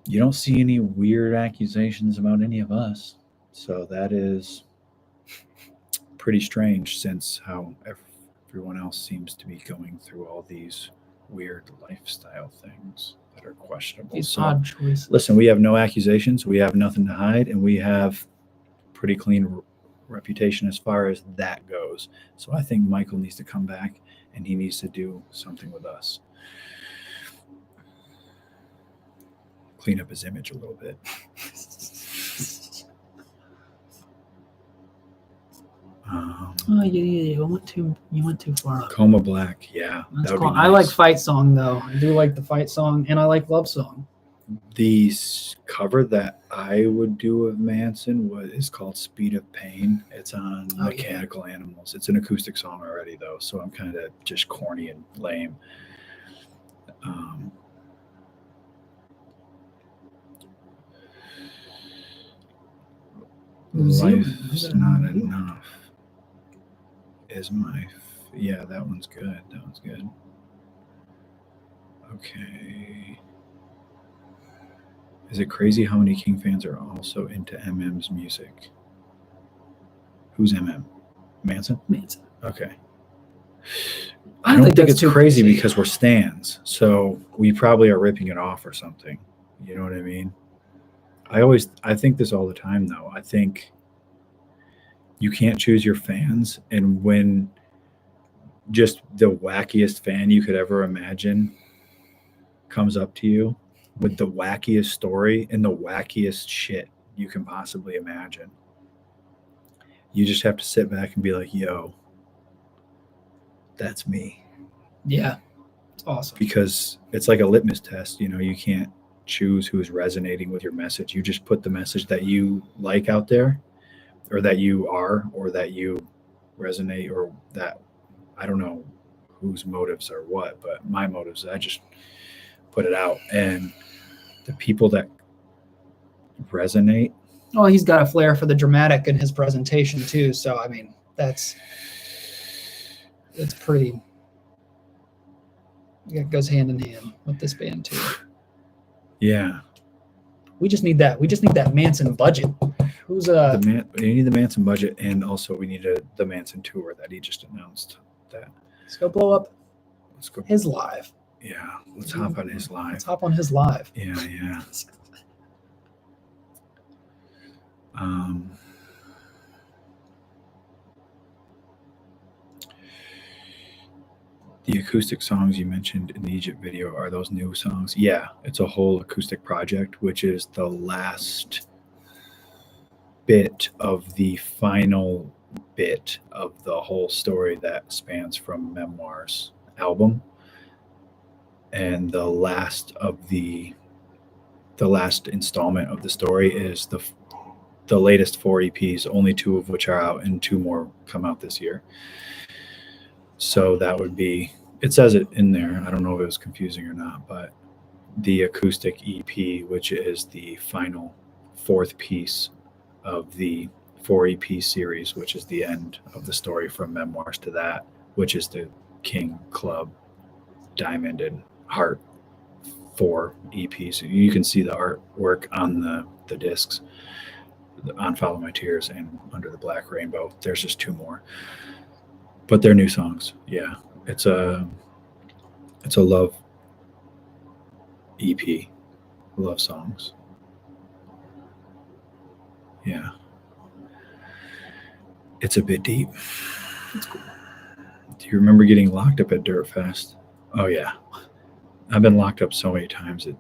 S1: you don't see any weird accusations about any of us. So that is pretty strange, since how everyone else seems to be going through all these weird lifestyle things that are questionable.
S2: These
S1: So
S2: odd choices.
S1: listen, we have no accusations, we have nothing to hide, and we have pretty clean reputation as far as that goes. So I think Michael needs to come back and he needs to do something with us. Clean up his image a little bit.
S2: Oh, you went too far up.
S1: Coma Black, yeah.
S2: That's
S1: that would
S2: cool.
S1: be nice.
S2: I like fight song though. I do like the fight song, and I like love song.
S1: The cover that I would do of Manson is called Speed of Pain. It's on
S2: Oh, yeah.
S1: Mechanical Animals. It's an acoustic song already, though, so I'm kind of just corny and lame. Life's not enough is yeah, that one's good. That one's good. Okay. Is it crazy how many King fans are also into MM's music? Who's MM? Manson?
S2: Manson.
S1: Okay.
S2: I
S1: I
S2: don't
S1: don't
S2: think
S1: think
S2: that's
S1: it's
S2: too
S1: crazy
S2: crazy.
S1: because we're stans, so we probably are ripping it off or something. You know what I mean? I think this all the time, though. I think you can't choose your fans, and when just the wackiest fan you could ever imagine comes up to you with the wackiest story and the wackiest shit you can possibly imagine, you just have to sit back and be like, yo, that's me.
S2: Yeah, it's awesome.
S1: Because it's like a litmus test. You can't choose who's resonating with your message. You just put the message that you like out there, or that you are, or that you resonate, or that, I don't know whose motives are what, but my motives, I just put it out. And the people that resonate.
S2: Well, he's got a flair for the dramatic in his presentation too. So I mean, that's pretty. It goes hand in hand with this band too.
S1: Yeah.
S2: We just need that. We just need that Manson budget. Who's
S1: You need the Manson budget, and also we need the Manson tour that he just announced.
S2: Let's go blow up
S1: Let's go.
S2: his live.
S1: Yeah, let's hop on his live.
S2: Let's hop on his live.
S1: Yeah. The acoustic songs you mentioned in the Egypt video, are those new songs? Yeah, it's a whole acoustic project, which is the last bit of the final bit of the whole story that spans from Memoirs album. And the last installment of the story is the latest 4 EPs, only 2 of which are out, and 2 more come out this year. So that would be, it says it in there. I don't know if it was confusing or not, but the acoustic EP, which is the final 4th piece of the 4 EP series, which is the end of the story from Memoirs to that, which is the King Club Diamond and Heart 4 EPs. You can see the artwork on the discs on Follow My Tears and Under the Black Rainbow. There's just 2 more, but they're new songs. Yeah, it's a love EP, love songs. Yeah. It's a bit deep.
S2: It's cool.
S1: Do you remember getting locked up at Dirt Fest? Oh yeah, I've been locked up so many times it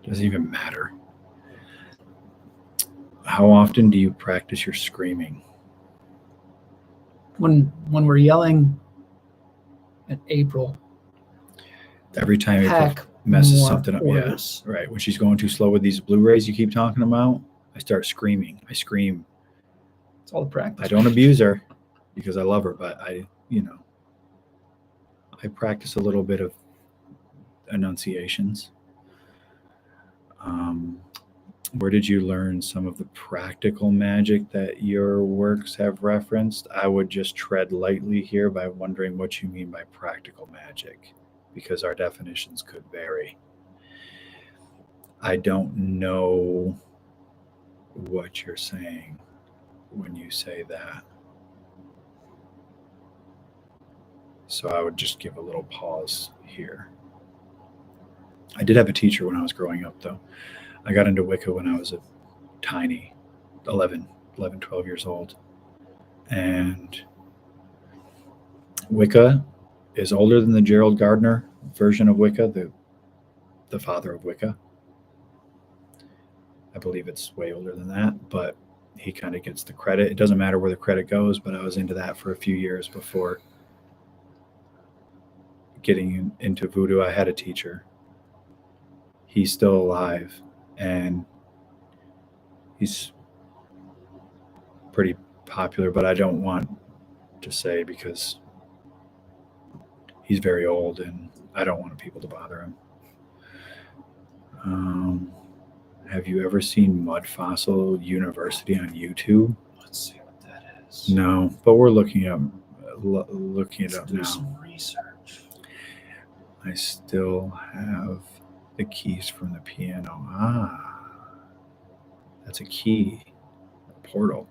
S1: doesn't even matter. How often do you practice your screaming?
S2: When we're yelling at April,
S1: Every time April
S2: heck,
S1: messes
S2: more
S1: something up.
S2: orders.
S1: Yeah, right. When she's going too slow with these Blu-rays you keep talking about, I start screaming. I scream.
S2: It's all the practice.
S1: I don't abuse her because I love her, but I practice a little bit of enunciations. Where did you learn some of the practical magic that your works have referenced? I would just tread lightly here by wondering what you mean by practical magic, because our definitions could vary. I don't know what you're saying when you say that. So I would just give a little pause here. I did have a teacher when I was growing up, though. I got into Wicca when I was a tiny 11, 12 years old. And Wicca is older than the Gerald Gardner version of Wicca, the father of Wicca. I believe it's way older than that, but he kind of gets the credit. It doesn't matter where the credit goes, but I was into that for a few years before getting into voodoo. I had a teacher. He's still alive, and he's pretty popular, but I don't want to say because he's very old and I don't want people to bother him. Have you ever seen Mud Fossil University on YouTube?
S2: Let's see what that is.
S1: No, but we're looking it up
S2: Let's do
S1: now.
S2: some research.
S1: I still have the keys from the piano. Ah, that's a key, a portal.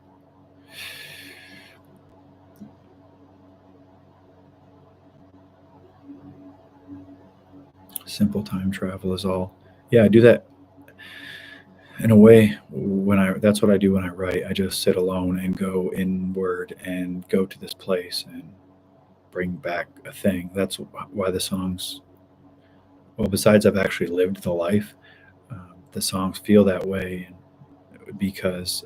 S1: Simple time travel is all. Yeah, I do that in a way that's what I do when I write. I just sit alone and go inward and go to this place and bring back a thing. That's why the songs, well, besides I've actually lived the life, the songs feel that way because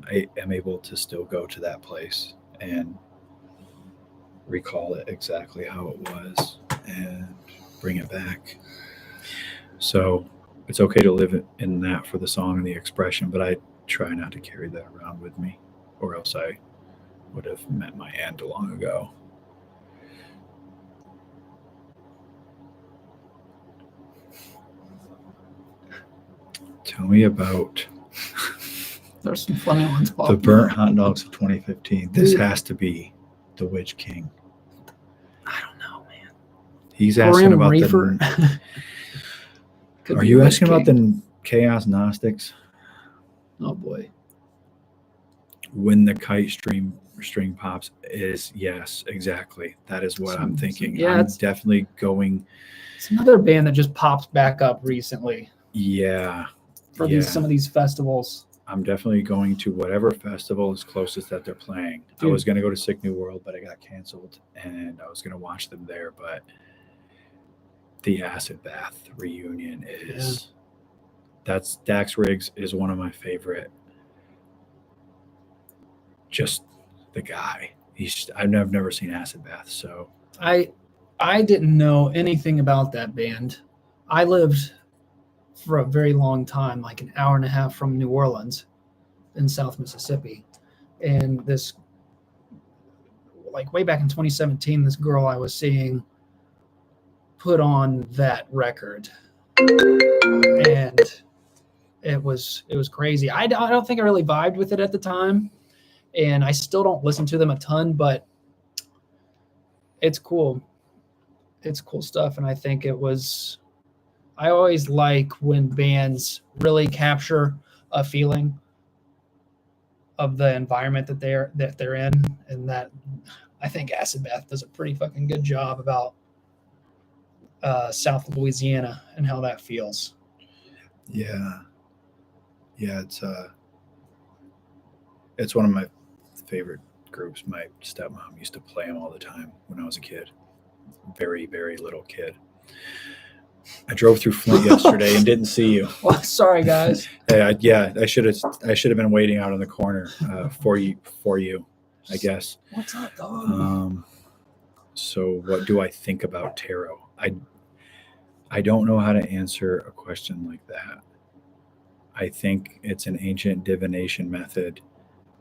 S1: I am able to still go to that place and recall it exactly how it was and bring it back. So it's okay to live in that for the song and the expression, but I try not to carry that around with me, or else I would have met my end long ago. Tell me about
S2: There's some funny ones.
S1: the burnt hot dogs of 2015. This has to be the Witch King.
S2: I don't know, man.
S1: He's asking about
S2: Reefer.
S1: Are you asking about the Chaos Gnostics?
S2: Oh boy.
S1: When the kite string pops is yes, exactly. That is what I'm thinking.
S2: Yeah,
S1: I'm
S2: it's
S1: definitely going.
S2: It's another band that just pops back up recently.
S1: Yeah.
S2: For some of these festivals.
S1: I'm definitely going to whatever festival is closest that they're playing.
S2: Dude.
S1: I was going to go to Sick New World, but it got canceled, and I was going to watch them there. But the Acid Bath reunion is that's Dax Riggs is one of my favorite. Just the guy. I've never seen Acid Bath, so
S2: I didn't know anything about that band. I lived for a very long time, like an hour and a half from New Orleans in South Mississippi. And this, like way back in 2017, this girl I was seeing put on that record. And it was crazy. I don't think I really vibed with it at the time. And I still don't listen to them a ton, but it's cool. It's cool stuff. And I think I always like when bands really capture a feeling of the environment that they're in, and that I think Acid Bath does a pretty fucking good job about South Louisiana and how that feels.
S1: It's one of my favorite groups. My stepmom used to play them all the time when I was a kid. Very, very little kid. I drove through Flint yesterday and didn't see you.
S2: Well, sorry, guys.
S1: Hey, I should have been waiting out on the corner for you, I guess.
S2: What's up, dog?
S1: So what do I think about tarot? I don't know how to answer a question like that. I think it's an ancient divination method,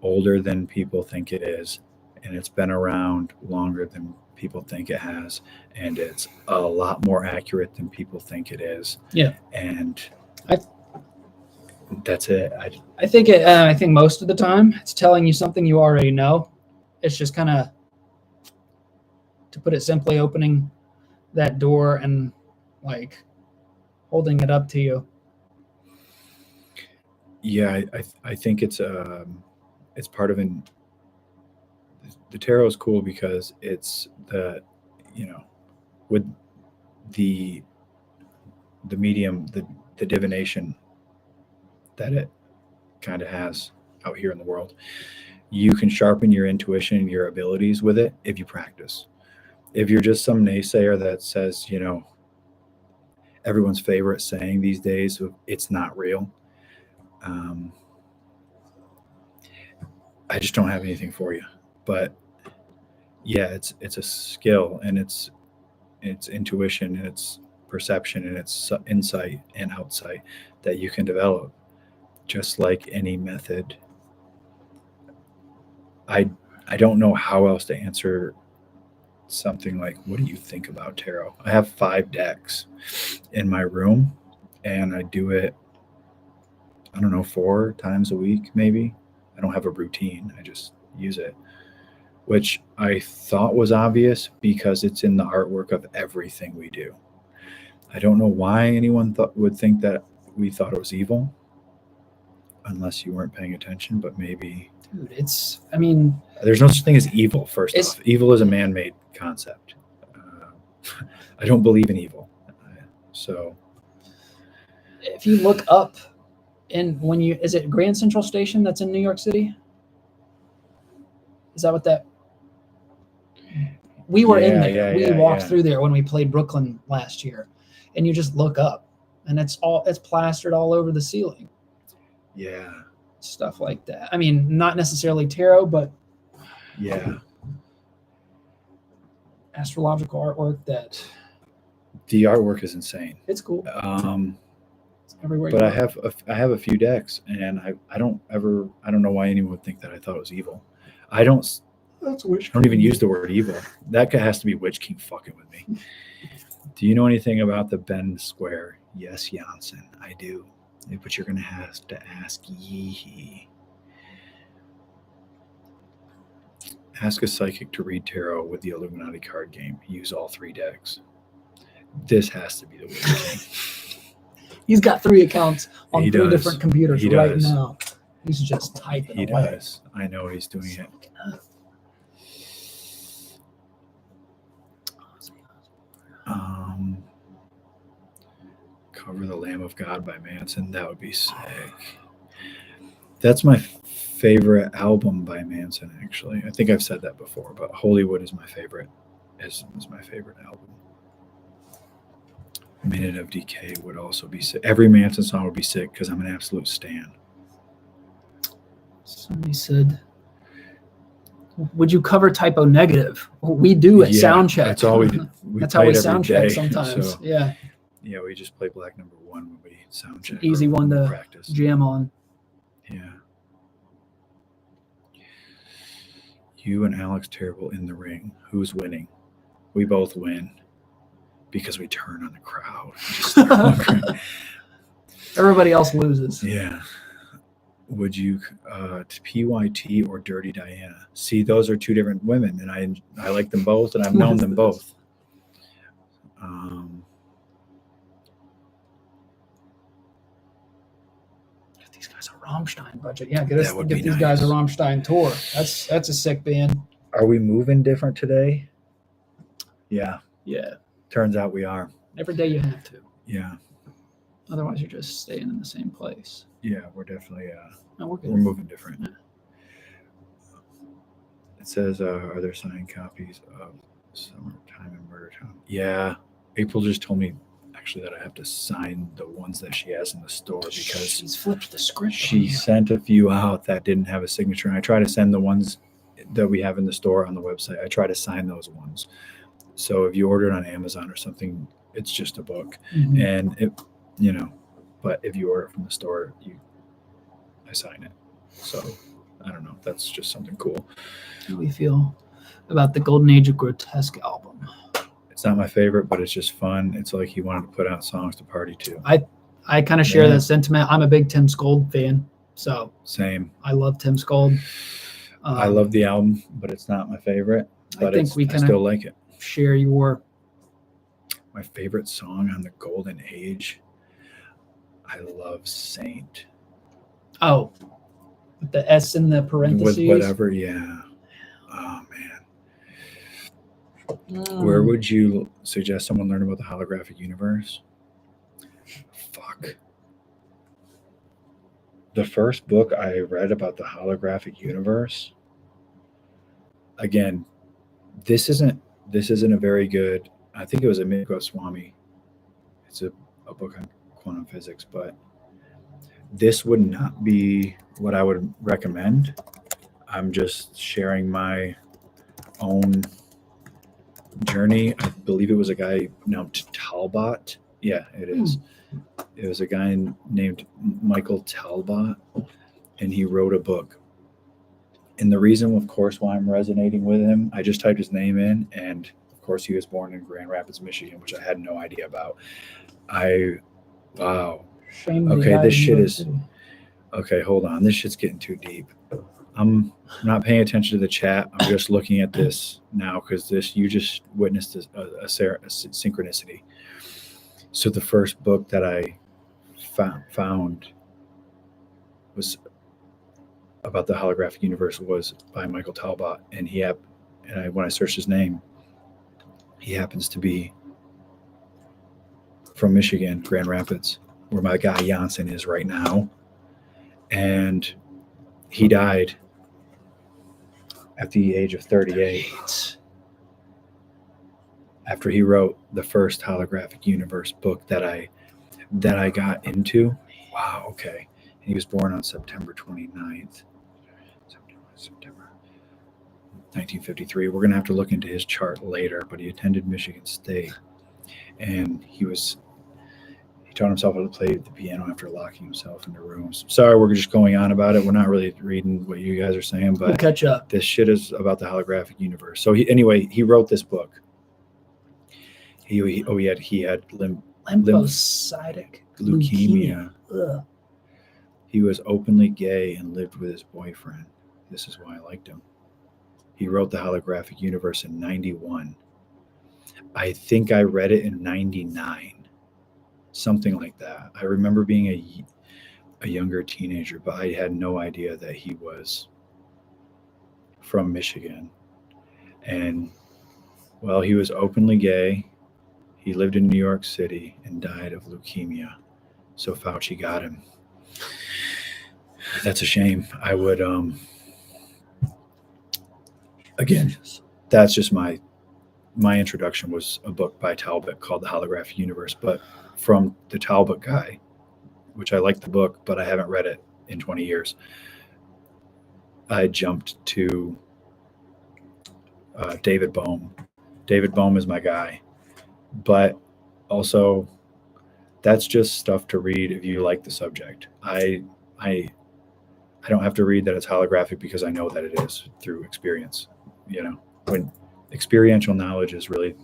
S1: older than people think it is, and it's been around longer than people think it has, and it's a lot more accurate than people think it is.
S2: Yeah.
S1: And
S2: I-
S1: that's it.
S2: I think most of the time it's telling you something you already know. It's just kind of, to put it simply, opening that door and like holding it up to you.
S1: Yeah, I think it's part of the tarot is cool because it's with the medium, the divination that it kind of has out here in the world. You can sharpen your intuition and your abilities with it if you practice. If you're just some naysayer that says, everyone's favorite saying these days, it's not real. I just don't have anything for you. But yeah, it's a skill, and it's intuition, and it's perception, and it's insight and outsight that you can develop, just like any method. I don't know how else to answer something like, what do you think about tarot? I have 5 decks in my room, and I do it, I don't know, 4 times a week maybe. I don't have a routine. I just use it, which I thought was obvious because it's in the artwork of everything we do. I don't know why anyone would think that we thought it was evil, unless you weren't paying attention, but maybe.
S2: Dude,
S1: There's no such thing as evil, first
S2: It's-
S1: off. Evil is a man-made concept. I don't believe in evil. So
S2: if you look up is it Grand Central Station that's in New York City? Is that what that? We were in there. We walked through there when we played Brooklyn last year, and you just look up, and it's plastered all over the ceiling.
S1: yeah.
S2: Stuff like that. Not necessarily tarot, but
S1: Yeah.
S2: astrological artwork that
S1: The artwork is insane.
S2: it's cool. It's everywhere.
S1: But I have a few decks, and I don't know why anyone would think that I thought it was evil. I don't even use the word evil. That guy has to be Witch King fucking with me. Do you know anything about the Bend Square? Yes, Janssen, I do. But you're going to have to ask Yee. Ask a psychic to read tarot with the Illuminati card game. Use all 3 decks. This has to be the Witch King.
S2: He's got 3 accounts on
S1: He
S2: 3
S1: does.
S2: different computers
S1: He
S2: right
S1: does.
S2: now. He's just typing
S1: He
S2: away.
S1: does. I know he's doing it. Cover the Lamb of God by Manson. That would be sick. That's my favorite album by Manson, actually. I think I've said that before, but Hollywood is my favorite. Is my favorite album. Minute of Decay would also be sick. Every Manson song would be sick because I'm an absolute stan.
S2: Somebody said, would you cover typo negative? Well, we do at sound check.
S1: That's all we do.
S2: That's how we
S1: play it every
S2: sound check
S1: day,
S2: sometimes.
S1: so,
S2: yeah.
S1: Yeah, we just play Black Number 1 when we sound check.
S2: Easy
S1: or
S2: one to
S1: practice.
S2: jam on.
S1: Yeah. You and Alex Terrible in the ring. Who's winning? We both win because we turn on the crowd.
S2: Everybody else loses.
S1: Yeah. Would you PYT or Dirty Diana? See, those are 2 different women, and I like them both, and I've known them both.
S2: Get these guys a Rammstein budget. Yeah, get these
S1: nice.
S2: guys a Rammstein tour. That's a sick band.
S1: Are we moving different today? Yeah.
S2: Yeah.
S1: Turns out we are.
S2: Every day you have to.
S1: Yeah.
S2: Otherwise, you're just staying in the same place.
S1: Yeah, we're definitely
S2: No, we're good.
S1: we're moving different. says, are there signed copies of Summertime in Murder Town? Yeah. April just told me actually that I have to sign the ones that she has in the store because
S2: She's flipped the script. on
S1: she
S2: you.
S1: sent a few out that didn't have a signature. And I try to send the ones that we have in the store on the website. I try to sign those ones. So if you order it on Amazon or something, it's just a book.
S2: Mhm.
S1: And it, but if you order it from the store, I sign it. So I don't know. That's just something cool.
S2: How do we feel about the Golden Age of Grotesque album?
S1: It's not my favorite, but it's just fun. It's like he wanted to put out songs to party to.
S2: I kind of share
S1: Yeah.
S2: that sentiment. I'm a big Tim Skold fan, so
S1: Same.
S2: I love Tim Skold.
S1: I love the album, but it's not my favorite. But
S2: I think we
S1: I
S2: kind
S1: still
S2: of
S1: like it.
S2: share your.
S1: My favorite song on the Golden Age. I love Saint.
S2: Oh, with the S in the parentheses.
S1: With whatever, yeah. Oh man.
S2: Mm.
S1: Where would you suggest someone learn about the holographic universe? Fuck. The first book I read about the holographic universe. Again, this isn't a very good. I think it was Amit Goswami. It's a book on quantum physics, but this would not be what I would recommend. I'm just sharing my own journey. I believe it was a guy named Talbot. Yeah, it is. It was a guy named Michael Talbot, and he wrote a book. And the reason, of course, why I'm resonating with him, I just typed his name in, and of course, he was born in Grand Rapids, Michigan, which I had no idea about. Wow.
S2: Shame that he
S1: Okay,
S2: died
S1: this
S2: in New
S1: shit
S2: York
S1: is.
S2: City.
S1: Okay, hold on. This shit's getting too deep. I'm not paying attention to the chat. I'm just looking at this now because you just witnessed a synchronicity. So the first book that I found was about the holographic universe was by Michael Talbot, and when I searched his name, he happens to be from Michigan, Grand Rapids, where my guy Janssen is right now, and he died at the age of 38 after he wrote the first holographic universe book that I got into. Wow, okay. He was born on September 29th. September 1953. We're going to have to look into his chart later, but he attended Michigan State, and he taught himself how to play the piano after locking himself into rooms. Sorry, we're just going on about it. We're not really reading what you guys are saying,
S2: We'll
S1: but
S2: catch up.
S1: this shit is about the holographic universe. So he wrote this book. He had
S2: Lymphocytic
S1: leukemia.
S2: Ugh.
S1: He was openly gay and lived with his boyfriend. This is why I liked him. He wrote the holographic universe in 91. I think I read it in 99, something like that. I remember being a younger teenager, but I had no idea that he was from Michigan. And well, he was openly gay. He lived in New York City and died of leukemia. So Fauci got him. That's a shame. I would, again, that's just my introduction was a book by Talbot called The Holographic Universe, but from the Talbot guy, which I like the book, but I haven't read it in 20 years. I jumped to David Bohm. David Bohm is my guy, but also that's just stuff to read if you like the subject. I don't have to read that it's holographic because I know that it is through experience. When experiential knowledge is really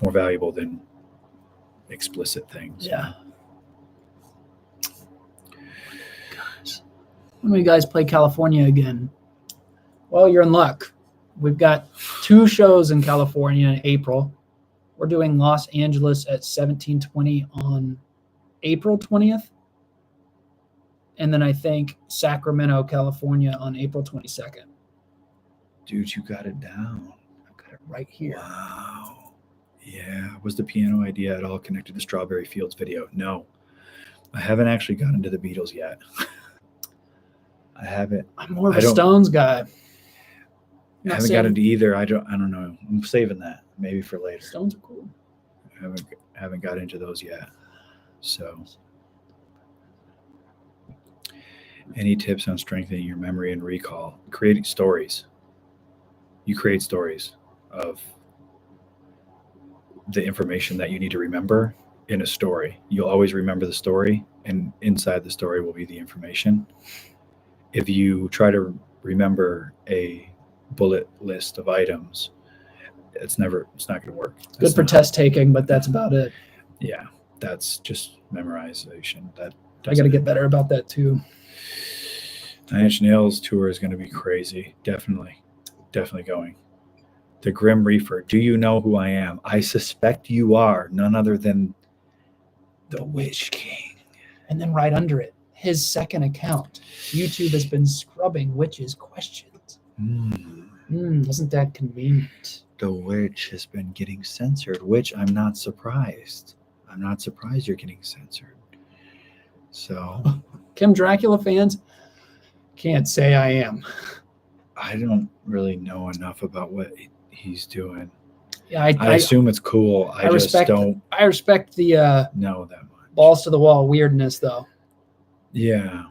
S1: more valuable than explicit things.
S2: Yeah. Guys, when will you guys play California again? Well, you're in luck. We've got 2 shows in California in April. We're doing Los Angeles at 1720 on April 20th. And then I think Sacramento, California on April 22nd.
S1: Dude, you got it down.
S2: I've got it right here.
S1: Wow. Yeah. Was the piano idea at all connected to Strawberry Fields video? No. I haven't actually gotten to the Beatles yet. I haven't.
S2: I'm more of
S1: I
S2: a
S1: don't-
S2: Stones guy.
S1: I
S2: Not
S1: haven't
S2: saying-
S1: got into either. I don't know. I'm saving that maybe for later.
S2: Stones are cool.
S1: I haven't got into those yet. So, any tips on strengthening your memory and recall? Creating stories. You create stories of the information that you need to remember in a story. You'll always remember the story, and inside the story will be the information. If you try to remember a bullet list of items, it's not going to work.
S2: Good
S1: That's
S2: for
S1: not-
S2: test taking, but that's about it.
S1: Yeah, that's just memorization. That
S2: I got to get better about that too.
S1: Nine Inch Nails tour is going to be crazy. Definitely going. The Grim Reaper. Do you know who I am? I suspect you are none other than the Witch King.
S2: And then right under it, his second account. YouTube has been scrubbing witches' questions. Isn't that convenient?
S1: The witch has been getting censored, which I'm not surprised. I'm not surprised you're getting censored. So
S2: Kim Dracula fans can't say I am.
S1: I don't really know enough about what he's doing.
S2: Yeah,
S1: I assume it's cool. I just don't
S2: I respect the
S1: know that much.
S2: balls to the wall weirdness, though.
S1: Yeah.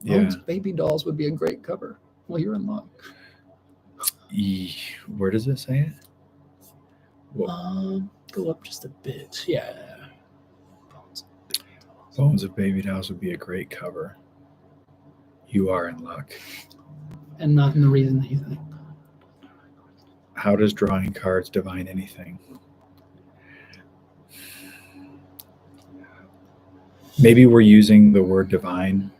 S2: Bones Baby Dolls would be a great cover. Well, you're in luck.
S1: Where does it say it?
S2: Go up just a bit. Yeah.
S1: Bones of Baby Dolls would be a great cover. You are in luck.
S2: And not in the reason that you think.
S1: How does drawing cards divine anything? Maybe we're using the word divine.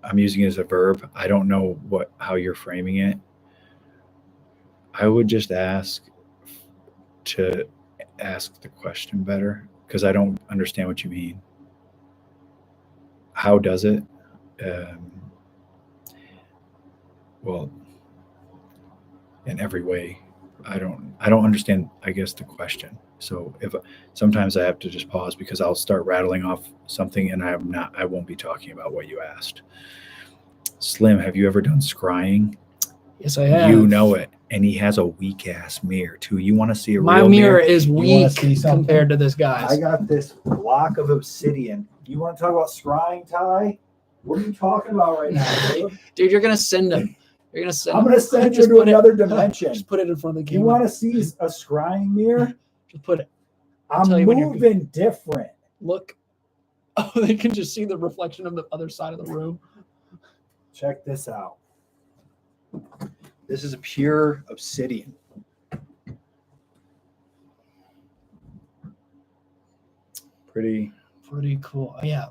S1: I'm using it as a verb. I don't know how you're framing it. I would just ask the question better, because I don't understand what you mean. How does it? Well, in every way. I don't understand, I guess, the question. So sometimes I have to just pause, because I'll start rattling off something and I won't be talking about what you asked. Slim, have you ever done scrying?
S2: Yes, I have.
S1: You know it. And he has a weak ass mirror too. You want to see a
S2: My
S1: real
S2: mirror is
S1: You wanna
S2: weak
S1: see something?
S2: compared to this guy's.
S1: I got this block of obsidian. You want to talk about scrying, Ty? What are you talking about right now, dude?
S2: Dude, you're gonna send him. You're gonna send
S1: I'm
S2: him.
S1: going to send you
S2: Just
S1: to
S2: put it-
S1: another dimension.
S2: Just put it in front of the
S1: You
S2: camera.
S1: want to see a scrying mirror?
S2: Just put it.
S1: I'm
S2: tell you when you're
S1: moving different.
S2: Look. Oh, they can just see the reflection of the other side of the room.
S1: Check this out. This is a pure obsidian. Pretty
S2: cool. Oh, yeah.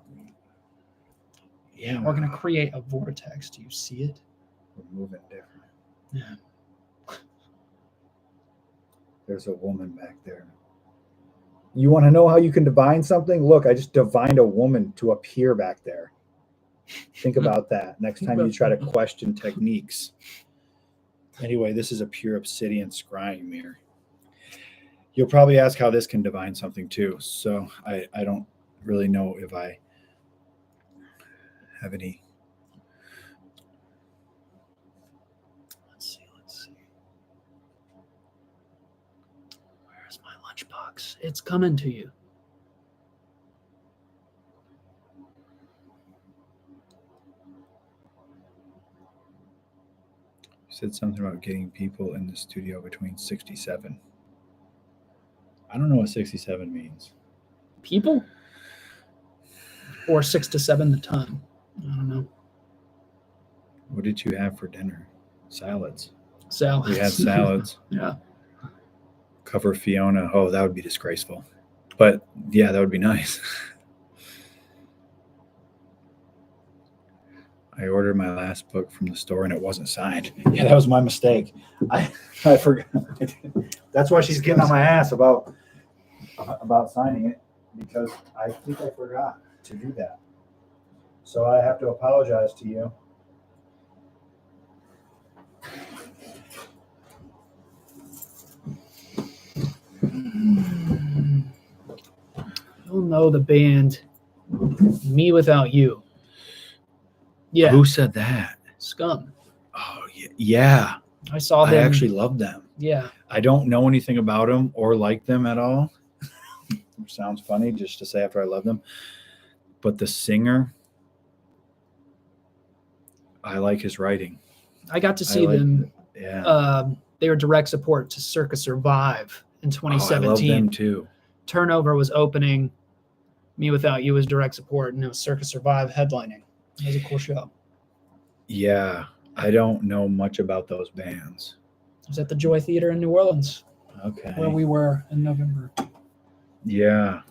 S1: Yeah,
S2: We're gonna create a vortex. Do you see it?
S1: We're moving different.
S2: Yeah.
S1: There's a woman back there. You want to know how you can divine something? Look, I just divined a woman to appear back there. Think about that next time you try to question techniques. Anyway, this is a pure obsidian scrying mirror. You'll probably ask how this can divine something too. So I don't really know if I have any.
S2: Let's see. Where's my lunchbox? It's coming to you.
S1: You said something about getting people in the studio between 67. I don't know what 67 means.
S2: People? Or 6 to 7 the ton. I don't know.
S1: What did you have for dinner? Salads.
S2: Salads.
S1: We had salads.
S2: Yeah.
S1: Cover Fiona. Oh, that would be disgraceful. But yeah, that would be nice. I ordered my last book from the store and it wasn't signed. Yeah, that was my mistake. I forgot. That's why she's getting on my ass about signing it, because I think I forgot to do that. So I have to apologize to you.
S2: You'll know the band Me Without You. Yeah.
S1: Who said that?
S2: Scum.
S1: Oh, yeah.
S2: I saw
S1: I
S2: them.
S1: actually love them.
S2: Yeah.
S1: I don't know anything about them or like them at all. Sounds funny just to say after I love them. But the singer, I like his writing.
S2: I got to see
S1: like-
S2: them.
S1: Yeah.
S2: They were direct support to Circa Survive in
S1: Oh, I love
S2: 2017.
S1: them too.
S2: Turnover was opening. Me Without You was direct support, and it was Circa Survive headlining. It was a cool show.
S1: Yeah. I don't know much about those bands.
S2: It was at the Joy Theater in New Orleans,
S1: Okay.
S2: where we were in November.
S1: Yeah.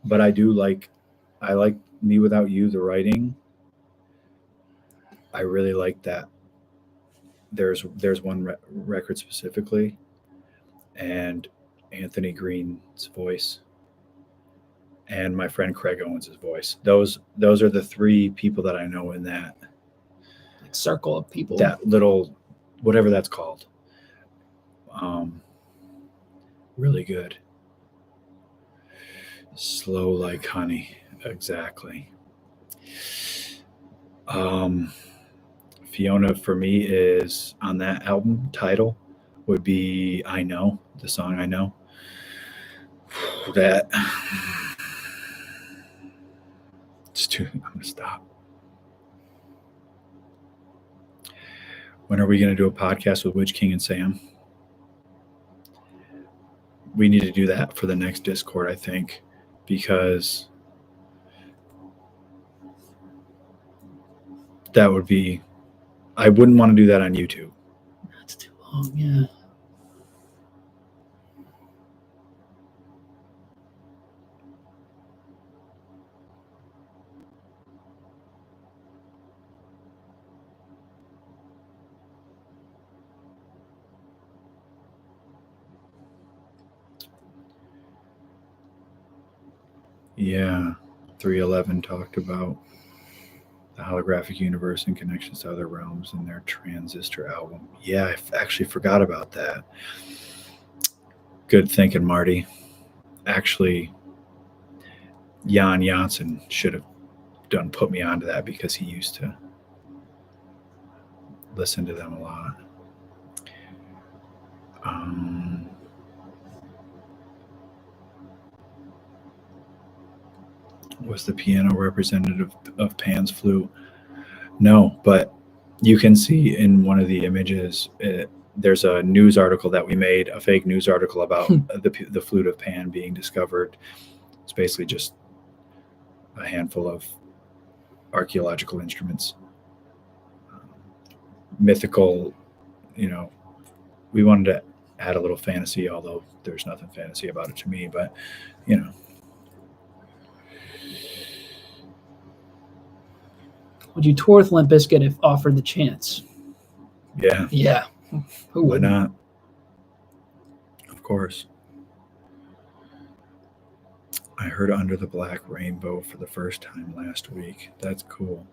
S1: But I like Me Without You, the writing. I really like that. There's one record specifically, and Anthony Green's voice, and my friend Craig Owens' voice. Those are the three people that I know in that
S2: Like circle of people.
S1: that little whatever that's called. Really good. Slow like honey. Exactly. Fiona for me is on that album. Title would be I Know, the song I Know. That it's too. I'm gonna stop. When are we gonna do a podcast with Witch King and Sam? We need to do that for the next Discord, I think, because that would be. I wouldn't want to do that on YouTube.
S2: That's too long. Yeah.
S1: Yeah, 311 talked about the holographic universe and connections to other realms in their Transistor album. Yeah, I actually forgot about that. Good thinking, Marty. Actually, Jan Janssen should have put me onto that because he used to listen to them a lot. Was the piano representative of Pan's flute? No, but you can see in one of the images, there's a news article that we made, a fake news article about the flute of Pan being discovered. It's basically just a handful of archaeological instruments. Mythical, we wanted to add a little fantasy, although there's nothing fantasy about it to me, but,
S2: Would you tour with Limp Bizkit if offered the chance?
S1: Yeah.
S2: Yeah. Who
S1: Why
S2: would
S1: not? Of course. I heard Under the Black Rainbow for the first time last week. That's cool.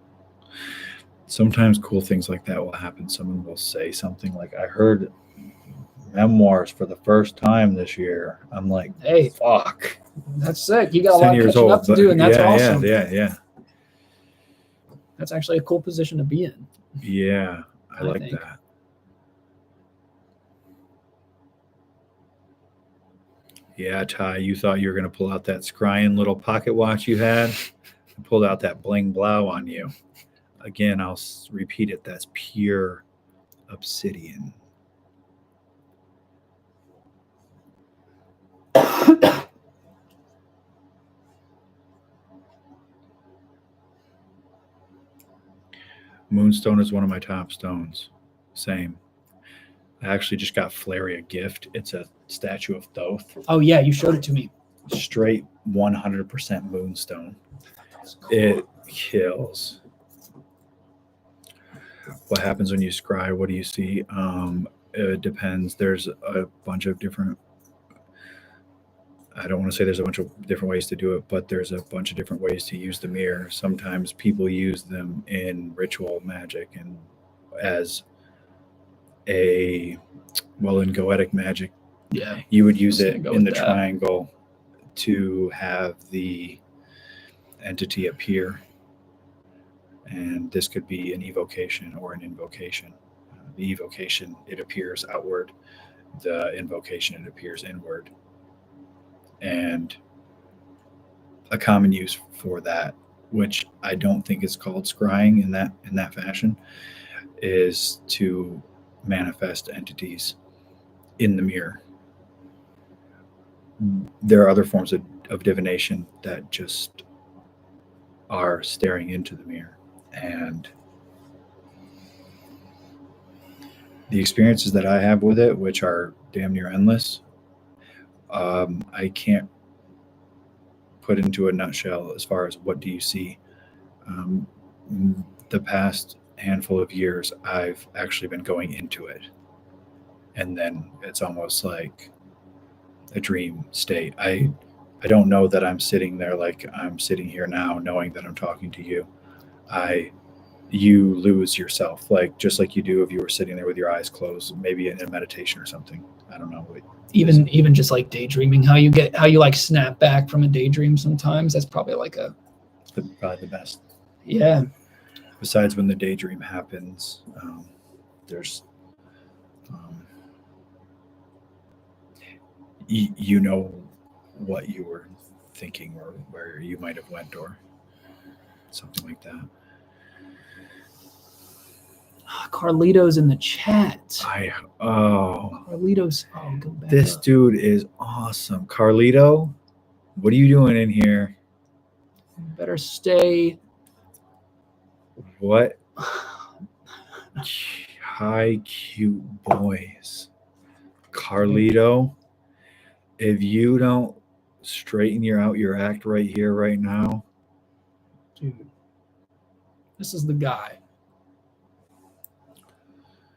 S1: Sometimes cool things like that will happen. Someone will say something like, I heard Memoirs for the first time this year. I'm like,
S2: Hey,
S1: fuck.
S2: that's sick. You got a
S1: 10
S2: lot of
S1: years
S2: catching
S1: old,
S2: up to
S1: but
S2: do, and that's
S1: yeah,
S2: awesome.
S1: Yeah.
S2: That's actually a cool position to be in.
S1: Yeah, I like
S2: think.
S1: that. Yeah, Ty, you thought you were going to pull out that scrying little pocket watch you had. I pulled out that bling blow on you. Again, I'll repeat it. That's pure obsidian. Moonstone is one of my top stones. Same. I actually just got Flary a gift. It's a statue of Thoth.
S2: Oh, yeah, you showed it to me.
S1: Straight 100% moonstone. It kills. What happens when you scry? What do you see? It depends. There's a bunch of different. I don't want to say there's a bunch of different ways to do it, but there's a bunch of different ways to use the mirror. Sometimes people use them in ritual magic and as in goetic magic,
S2: Yeah.
S1: you would use
S2: Just
S1: it
S2: gonna go
S1: in the
S2: with that.
S1: triangle to have the entity appear. And this could be an evocation or an invocation. The evocation, it appears outward. The invocation, it appears inward. And a common use for that, which I don't think is called scrying in that fashion, is to manifest entities in the mirror. There are other forms of divination that just are staring into the mirror. And the experiences that I have with it, which are damn near endless, I can't put into a nutshell as far as what do you see. Um, the past handful of years, I've actually been going into it. And then it's almost like a dream state. I don't know that I'm sitting there like I'm sitting here now, knowing that I'm talking to you. You lose yourself, like just like you do if you were sitting there with your eyes closed, maybe in a meditation or something. I don't know.
S2: Even just like daydreaming, how you like snap back from a daydream sometimes. That's probably like
S1: Probably the best.
S2: yeah.
S1: Besides when the daydream happens, there's you know what you were thinking or where you might have went or something like that.
S2: Carlito's in the chat.
S1: Oh,
S2: Carlito's. Oh, go back.
S1: this
S2: up.
S1: dude is awesome. Carlito, what are you doing in here?
S2: Better stay.
S1: What high cute boys. Carlito, if you don't straighten your act right here, right now.
S2: Dude, this is the guy.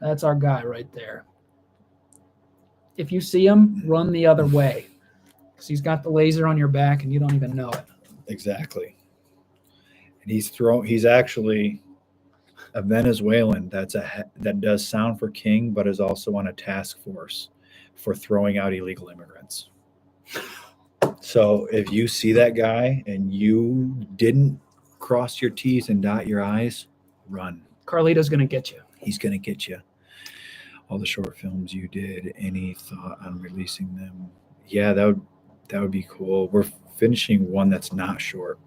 S2: That's our guy right there. If you see him, run the other way, because he's got the laser on your back and you don't even know it.
S1: Exactly. And he's actually a Venezuelan that does sound for king, but is also on a task force for throwing out illegal immigrants. So if you see that guy and you didn't cross your T's and dot your I's, run.
S2: Carlito's gonna get you.
S1: He's going to get you. All the short films you did, any thought on releasing them? Yeah, that would be cool. We're finishing one that's not short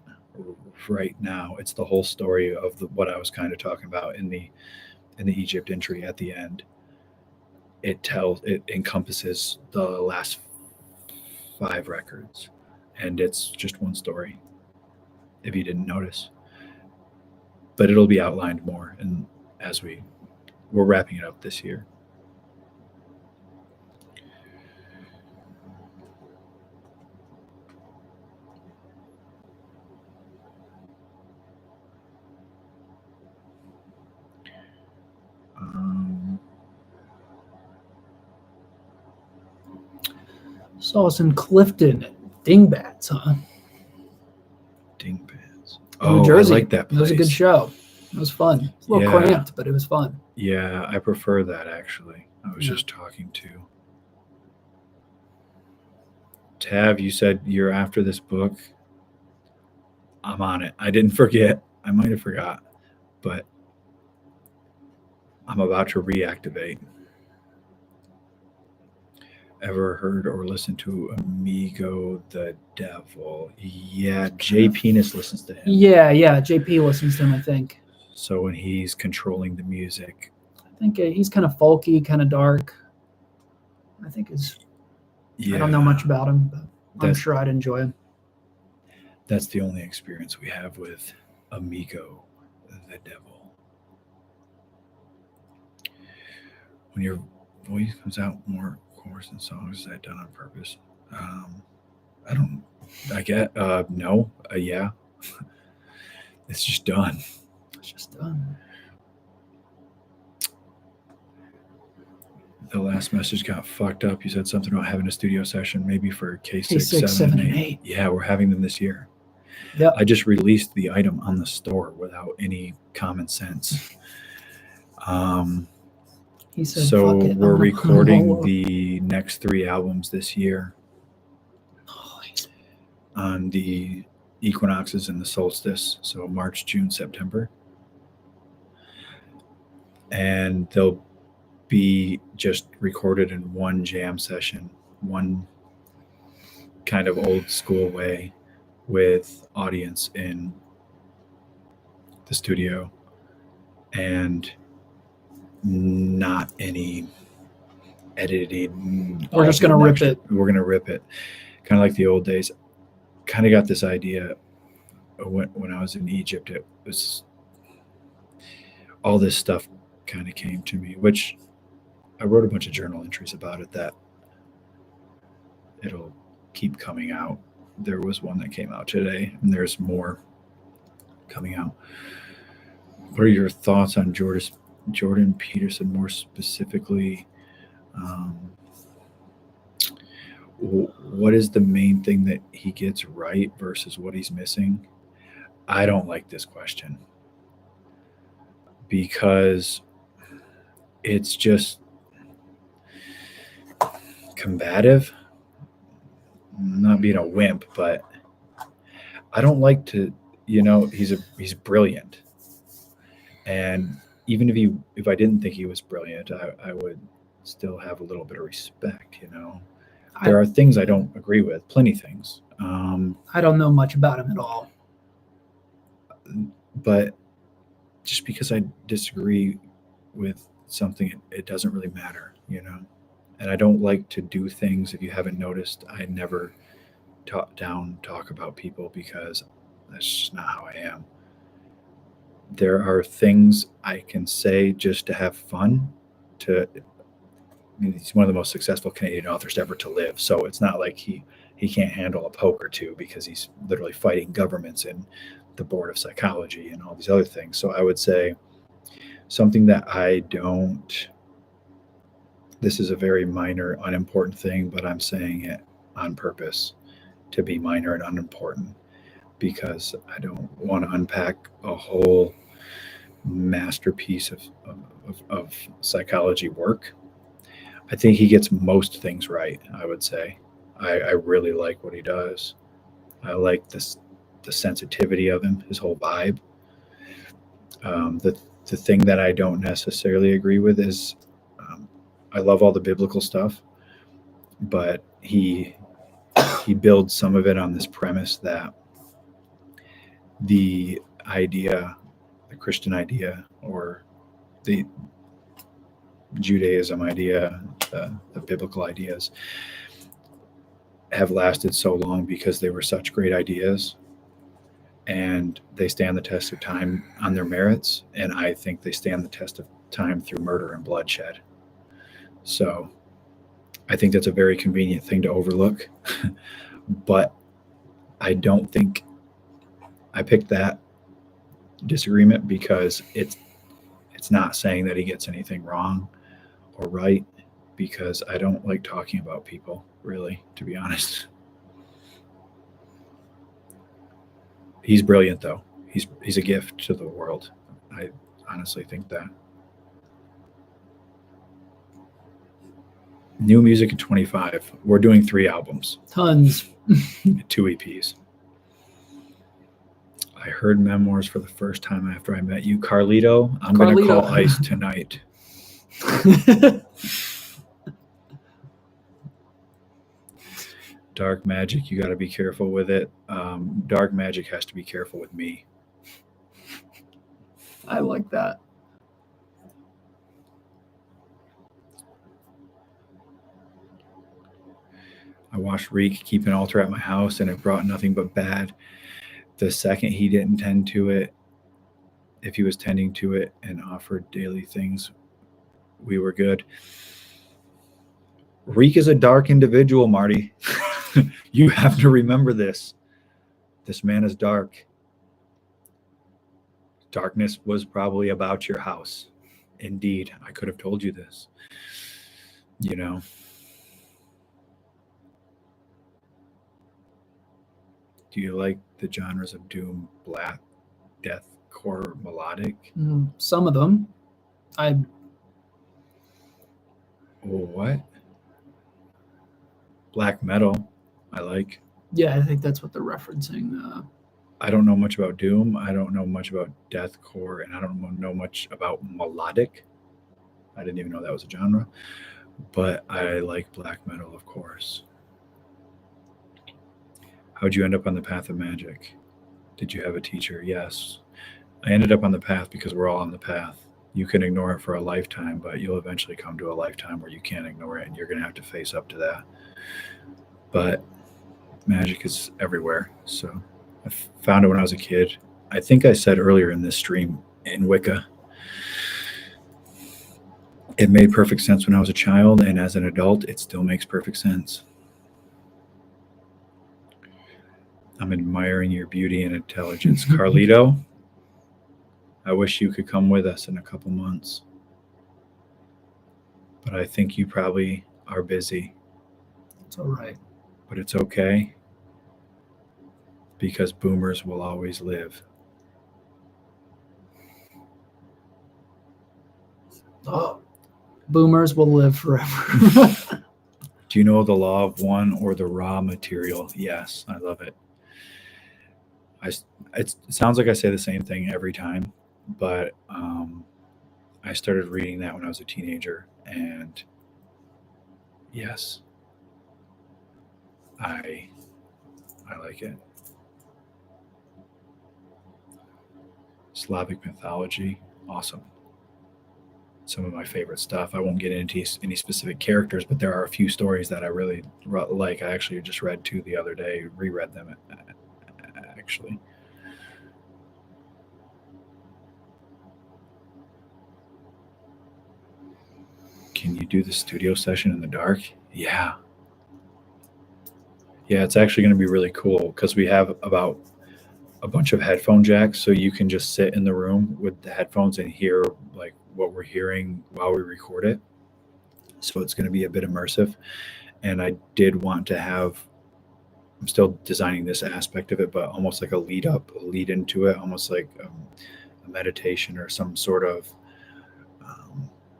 S1: right now. It's the whole story of what I was kind of talking about in the Egypt entry at the end. It encompasses the last 5 records, and it's just one story, if you didn't notice. But it'll be outlined more, and as we're wrapping it up this year.
S2: Saw us in Clifton, Dingbats, huh?
S1: Dingbats.
S2: New
S1: Oh,
S2: Jersey.
S1: I like that place.
S2: It was a good show. It was fun. It's a little
S1: Yeah.
S2: cramped, but it was fun.
S1: Yeah, I prefer that actually. I was just talking to Tav. You said you're after this book. I'm on it. I didn't forget. I might have forgot, but I'm about to reactivate. Ever heard or listened to Amigo the Devil? Yeah, Jay Penis listens to him.
S2: Yeah. JP listens to him, I think.
S1: So when he's controlling the music,
S2: I think he's kind of folky, kind of dark. I think I don't know much about him, but I'm sure I'd enjoy him.
S1: That's the only experience we have with Amigo the Devil. When your voice comes out more coarse in songs, is that done on purpose? No. Yeah. It's just done.
S2: It's just done.
S1: The last message got fucked up. You said something about having a studio session, maybe for K6,
S2: K6, 7, and 8.
S1: Yeah, we're having them this year.
S2: Yep.
S1: I just released the item on the store without any common sense.
S2: He said,
S1: So
S2: "Fuck it,
S1: we're
S2: I'm
S1: recording the next 3 albums this year
S2: Nice.
S1: on the equinoxes and the solstice. So March, June, September. and they'll be just recorded in one jam session, one kind of old school way with audience in the studio and not any edited.
S2: We're just gonna rip it.
S1: We're going to rip it. Kind of like the old days. Kind of got this idea when I was in Egypt. It was all this stuff kind of came to me, which I wrote a bunch of journal entries about it that it'll keep coming out. There was one that came out today, and there's more coming out. What are your thoughts on Jordan Peterson, more specifically? What is the main thing that he gets right versus what he's missing? I don't like this question because it's just combative. Not being a wimp, but I don't like to, he's brilliant. And even if I didn't think he was brilliant, I would still have a little bit of respect, There are things I don't agree with, plenty things.
S2: I don't know much about him at all.
S1: But just because I disagree with something, it doesn't really matter, And I don't like to do things, if you haven't noticed, I never talk about people because that's just not how I am. There are things I can say just to have fun. He's one of the most successful Canadian authors ever to live. So it's not like he can't handle a poke or two because he's literally fighting governments and the Board of Psychology and all these other things. So I would say something that this is a very minor, unimportant thing, but I'm saying it on purpose to be minor and unimportant because I don't want to unpack a whole masterpiece of psychology work. I think he gets most things right, I would say. I really like what he does. I like the sensitivity of him, his whole vibe. The thing that I don't necessarily agree with is I love all the biblical stuff, but he builds some of it on this premise that the Christian idea or the Judaism idea, the biblical ideas have lasted so long because they were such great ideas and they stand the test of time on their merits. And I think they stand the test of time through murder and bloodshed. So I think that's a very convenient thing to overlook, but I don't think I picked that disagreement because it's not saying that he gets anything wrong or right, because I don't like talking about people, really, to be honest. He's brilliant, though. He's a gift to the world. I honestly think that. New music in 25. We're doing 3 albums.
S2: Tons.
S1: 2 EPs. I heard Memoirs for the first time after I met you. Carlito, I'm going to call Ice tonight. Dark Magic, you got to be careful with it. Dark Magic has to be careful with me.
S2: I like that.
S1: I watched Reek keep an altar at my house, and it brought nothing but bad. The second he didn't tend to it, if he was tending to it and offered daily things, we were good. Reek is a dark individual, Marty. You have to remember this. This man is dark. Darkness was probably about your house. Indeed, I could have told you this. Do you like the genres of doom, black, deathcore, melodic?
S2: Some of them.
S1: What? Black metal, I like.
S2: Yeah, I think that's what they're referencing.
S1: I don't know much about doom. I don't know much about deathcore, and I don't know much about melodic. I didn't even know that was a genre. But I like black metal, of course. How'd you end up on the path of magic? Did you have a teacher? Yes. I ended up on the path because we're all on the path. You can ignore it for a lifetime, but you'll eventually come to a lifetime where you can't ignore it and you're going to have to face up to that. But magic is everywhere. So I found it when I was a kid. I think I said earlier in this stream in Wicca, it made perfect sense when I was a child, and as an adult, it still makes perfect sense. I'm admiring your beauty and intelligence. Carlito, I wish you could come with us in a couple months. But I think you probably are busy.
S2: It's all right.
S1: But it's okay because boomers will always live.
S2: Oh, boomers will live forever.
S1: Do you know the law of one or the raw material? Yes, I love it. It sounds like I say the same thing every time, but I started reading that when I was a teenager, and yes, I like it. Slavic mythology, awesome. Some of my favorite stuff. I won't get into any specific characters, but there are a few stories that I really like. I actually just read two the other day, reread them actually. Can you do the studio session in the dark? Yeah. Yeah, it's actually going to be really cool because we have about a bunch of headphone jacks, so you can just sit in the room with the headphones and hear like what we're hearing while we record it. So it's going to be a bit immersive. And I did want to have, I'm still designing this aspect of it, but almost like a lead into it, almost like a meditation or some sort of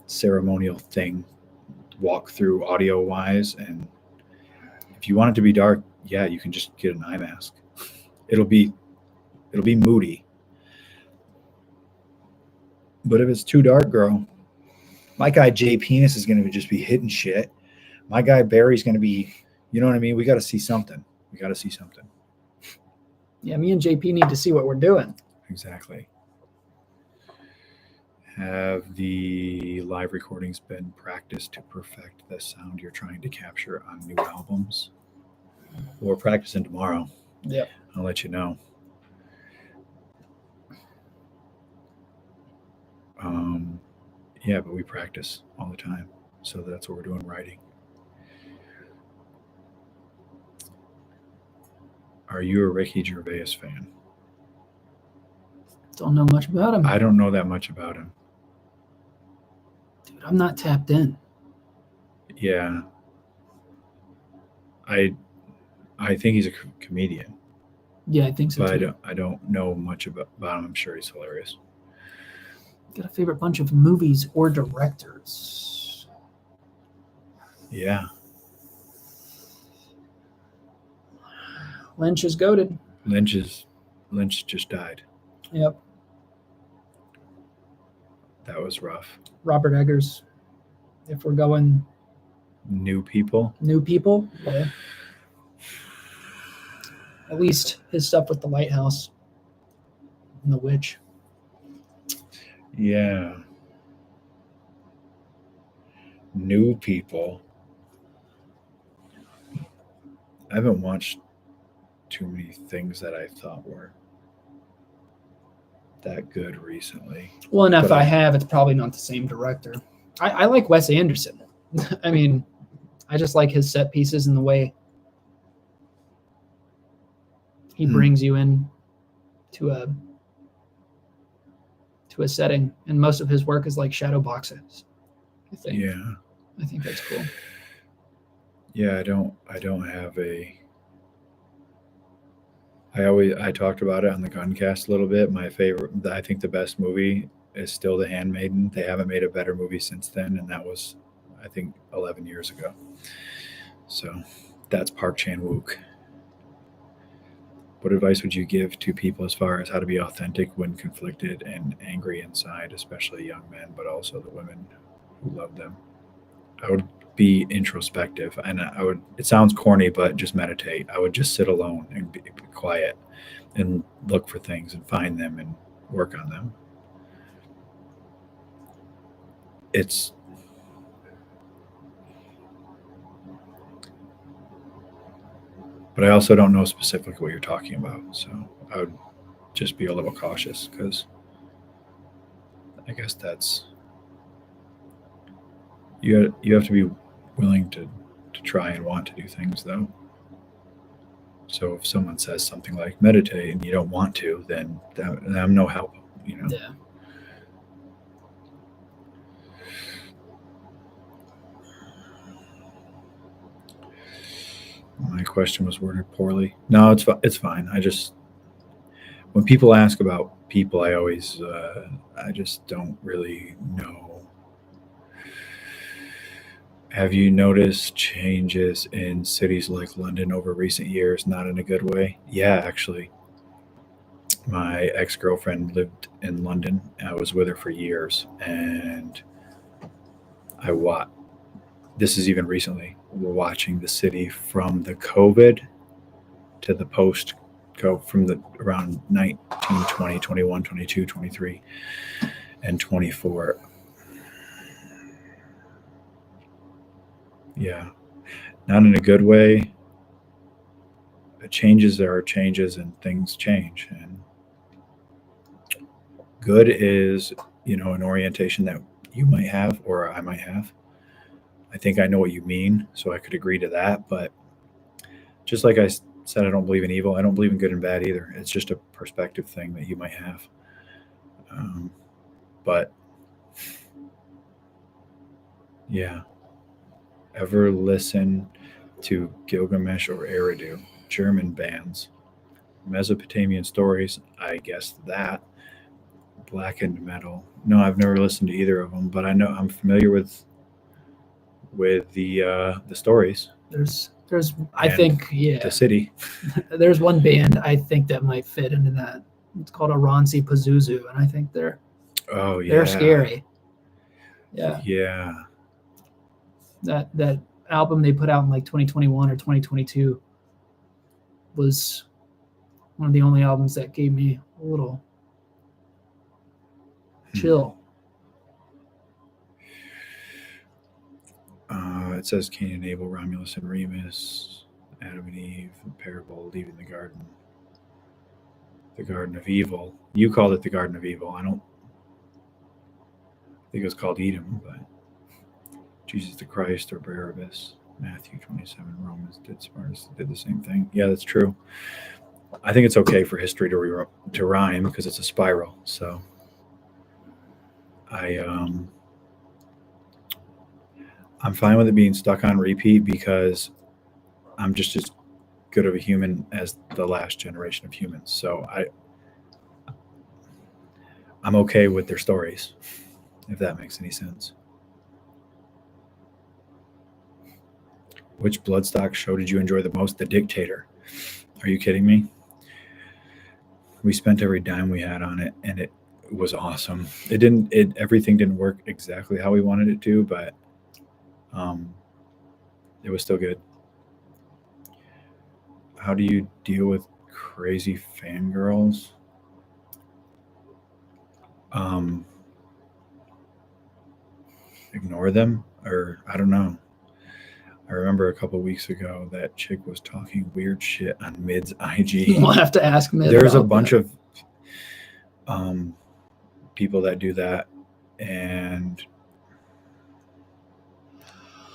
S1: ceremonial thing, walk through audio wise. And if you want it to be dark, yeah, you can just get an eye mask. It'll be moody. But if it's too dark, girl, my guy Jay Penis is going to just be hitting shit. My guy Barry's going to be, you know what I mean? We got to see something.
S2: Yeah, me and JP need to see what we're doing.
S1: Exactly. Have the live recordings been practiced to perfect the sound you're trying to capture on new albums? We're practicing tomorrow.
S2: Yep.
S1: I'll let you know. Yeah, but we practice all the time. So that's what we're doing, writing. Are you a Ricky Gervais fan?
S2: Don't know much about him.
S1: I don't know that much about him.
S2: Dude, I'm not tapped in.
S1: Yeah. I think he's a comedian.
S2: Yeah, I think so
S1: But
S2: too.
S1: I don't know much about him. I'm sure he's hilarious.
S2: Got a favorite bunch of movies or directors?
S1: Yeah.
S2: Lynch is goated.
S1: Lynch just died.
S2: Yep.
S1: That was rough.
S2: Robert Eggers. If we're going
S1: New people.
S2: yeah. At least his stuff with the lighthouse and the witch.
S1: Yeah. New people. I haven't watched too many things that I thought were that good recently.
S2: Well, and if
S1: But
S2: I have, it's probably not the same director. I like Wes Anderson. I mean, I just like his set pieces and the way he brings you in to a setting. And most of his work is like shadow boxes, I think.
S1: Yeah.
S2: I think that's cool.
S1: Yeah, I don't have a I talked about it on the Guncast a little bit. My favorite, I think the best movie is still The Handmaiden. They haven't made a better movie since then, and that was, I think, 11 years ago. So that's Park Chan-wook. What advice would you give to people as far as how to be authentic when conflicted and angry inside, especially young men, but also the women who loved them. I would be introspective, and I would. It sounds corny, but just meditate. I would just sit alone and be quiet and look for things and find them and work on them. It's but I also don't know specifically what you're talking about, so I would just be a little cautious because I guess that's you have to be willing to try and want to do things though. So if someone says something like meditate and you don't want to, then I'm no help.
S2: Yeah.
S1: My question was worded poorly. No, it's fine. I just when people ask about people, I just don't really know. Have you noticed changes in cities like London over recent years? Not in a good way. Yeah, actually, my ex-girlfriend lived in London. I was with her for years, and I watched. This is even recently. We're watching the city from the COVID to the post go from the around 19, 20, 21, 22, 23, and 24. Yeah, not in a good way. Changes are changes and things change. And good is, an orientation that you might have or I might have. I think I know what you mean, so I could agree to that. But just like said, I don't believe in evil. I don't believe in good and bad either. It's just a perspective thing that you might have. But yeah, ever listen to Gilgamesh or Eridu, German bands, Mesopotamian stories? I guess that blackened metal. No, I've never listened to either of them, but I know I'm familiar with the stories
S2: There's I
S1: and
S2: think
S1: the city.
S2: there's one band I think that might fit into that. It's called Aranzi Pazuzu, and I think they're
S1: Oh
S2: they're
S1: yeah,
S2: scary. Yeah,
S1: yeah.
S2: that album they put out in like 2021 or 2022 was one of the only albums that gave me a little chill.
S1: It says Cain and Abel, Romulus and Remus, Adam and Eve, the parable leaving the Garden of Evil. You called it the Garden of Evil. I don't think it was called Edom, but Jesus the Christ or Barabbas, Matthew 27, Romans did the same thing. Yeah, that's true. I think it's okay for history to rhyme because it's a spiral. So I'm fine with it being stuck on repeat because I'm just as good of a human as the last generation of humans. So I'm okay with their stories, if that makes any sense. Which Bloodstock show did you enjoy the most? The Dictator. Are you kidding me? We spent every dime we had on it, and it was awesome. Everything didn't work exactly how we wanted it to, but it was still good. How do you deal with crazy fangirls? Ignore them, or I don't know. I remember a couple weeks ago that chick was talking weird shit on Mid's IG.
S2: We'll have to ask Mid.
S1: There's a
S2: about
S1: bunch
S2: that.
S1: of people that do that, and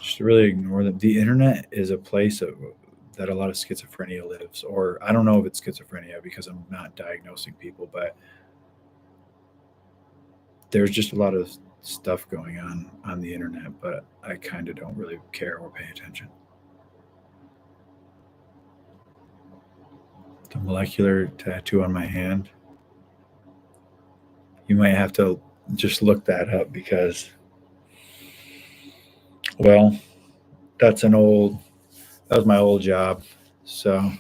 S1: just really ignore them. The internet is a place that a lot of schizophrenia lives, or I don't know if it's schizophrenia because I'm not diagnosing people, but there's just a lot of stuff going on the internet, but I kind of don't really care or pay attention. The molecular tattoo on my hand. You might have to just look that up because, well, that was my old job. So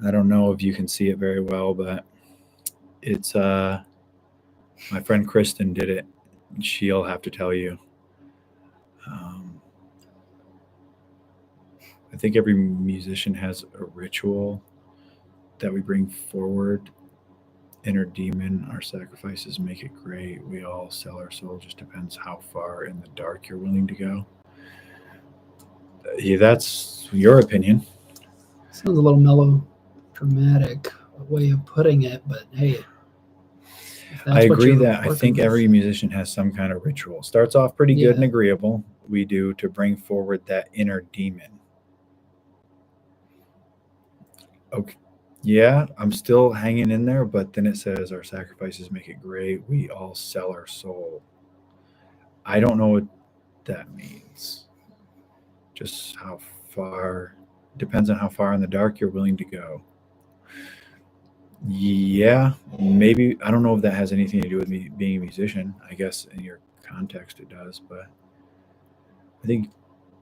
S1: I don't know if you can see it very well, but it's my friend Kristen did it. She'll have to tell you. I think every musician has a ritual that we bring forward. Inner demon, our sacrifices make it great. We all sell our soul. Just depends how far in the dark you're willing to go. Yeah, that's your opinion.
S2: Sounds a little melodramatic way of putting it, but hey, if that's
S1: I
S2: what
S1: agree
S2: you're
S1: that I
S2: working
S1: think
S2: with.
S1: every musician has some kind of ritual. Starts off pretty good and
S2: Yeah.
S1: agreeable. We do to bring forward that inner demon. Okay. Yeah, I'm still hanging in there, but then it says our sacrifices make it great. We all sell our soul. I don't know what that means. Just how far depends on how far in the dark you're willing to go. Yeah, maybe I don't know if that has anything to do with me being a musician. I guess in your context it does, but I think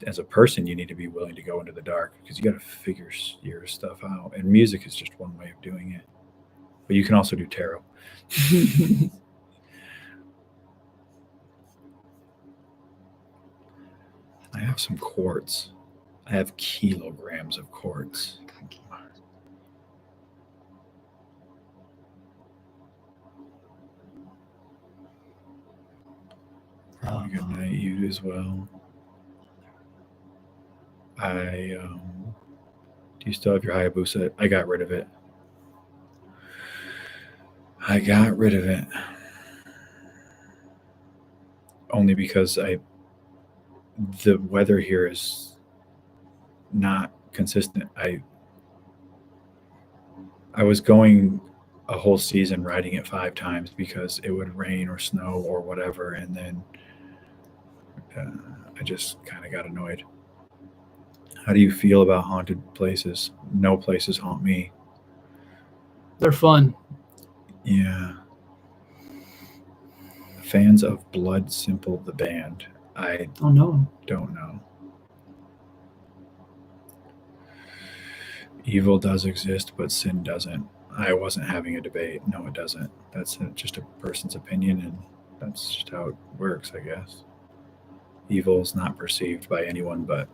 S1: as a person you need to be willing to go into the dark because you got to figure your stuff out, and music is just one way of doing it. But you can also do tarot. I have some quartz. I have kilograms of quartz. Probably good night, you as well. Do you still have your Hayabusa? I got rid of it. I got rid of it only because the weather here is not consistent. I was going a whole season riding it 5 times because it would rain or snow or whatever, and then I just kind of got annoyed. How do you feel about haunted places? No places haunt me.
S2: They're fun.
S1: Yeah. Fans of Blood Simple the band. I
S2: Oh no.
S1: don't know. Evil does exist, but sin doesn't. I wasn't having a debate. No, it doesn't. That's just a person's opinion, and that's just how it works, I guess. Evil is not perceived by anyone but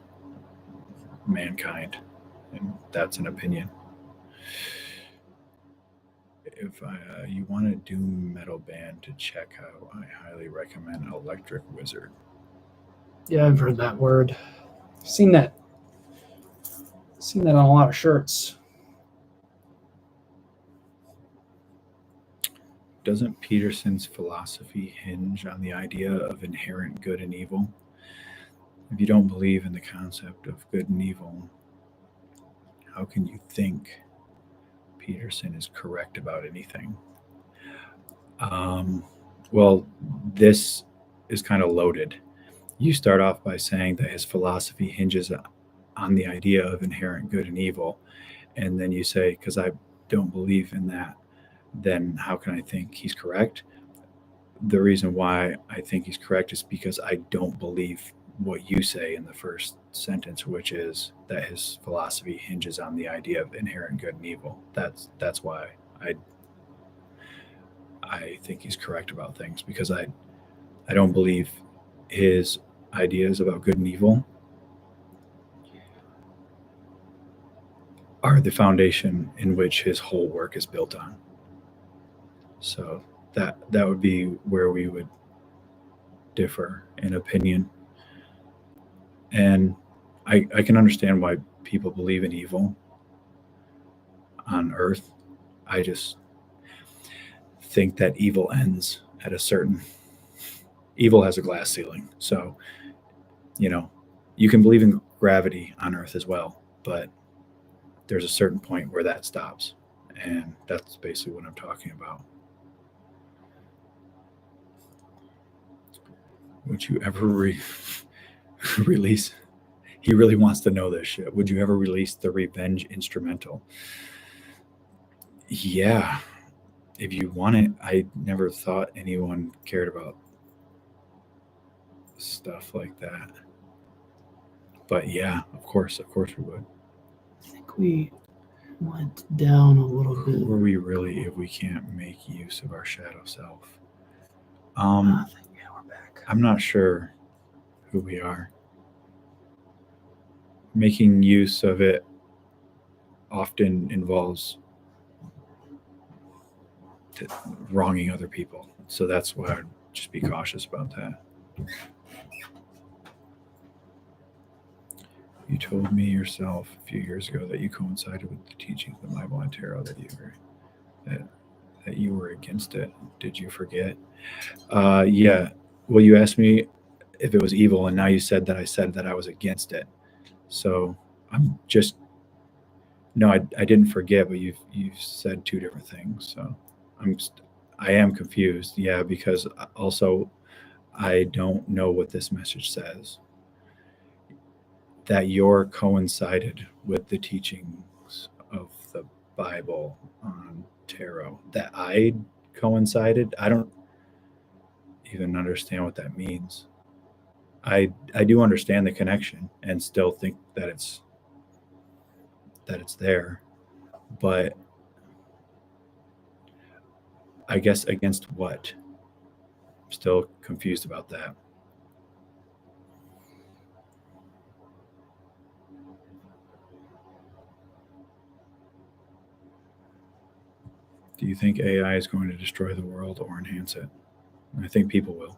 S1: mankind, and that's an opinion. If you want a doom metal band to check out, I highly recommend Electric Wizard.
S2: Yeah, I've heard that word. Seen that. Seen that on a lot of shirts.
S1: Doesn't Peterson's philosophy hinge on the idea of inherent good and evil? If you don't believe in the concept of good and evil, how can you think Peterson is correct about anything? Um, well, this is kind of loaded. You start off by saying that his philosophy hinges on the idea of inherent good and evil. And then you say, because I don't believe in that, then how can I think he's correct? The reason why I think he's correct is because I don't believe what you say in the first sentence, which is that his philosophy hinges on the idea of inherent good and evil. That's why I think he's correct about things because I don't believe his ideas about good and evil are the foundation in which his whole work is built on. So that would be where we would differ in opinion. And I can understand why people believe in evil on Earth. I just think that evil ends at a certain evil has a glass ceiling. So, you know, you can believe in gravity on Earth as well, but there's a certain point where that stops. And that's basically what I'm talking about. Would you ever release? He really wants to know this shit. Would you ever release the Revenge instrumental? Yeah, if you want it. I never thought anyone cared about stuff like that. But yeah, of course we would.
S2: I think we went down a little bit.
S1: Who are we really if we can't make use of our shadow self?
S2: I think, yeah, we're back.
S1: I'm not sure who we are. Making use of it often involves wronging other people. So that's why I'd just be cautious about that. You told me yourself a few years ago that you coincided with the teachings of the Bible and tarot, that you were against it. Did you forget? Yeah. Well, you asked me if it was evil, and now you said that I said that I was against it. So I'm just no, I didn't forget, but you've said two different things. So I am confused. Yeah, because also I don't know what this message says. That you're coincided with the teachings of the Bible on tarot. That I coincided. I don't even understand what that means. I do understand the connection and still think that it's there, but I guess against what? I'm still confused about that. Do you think AI is going to destroy the world or enhance it? I think people will.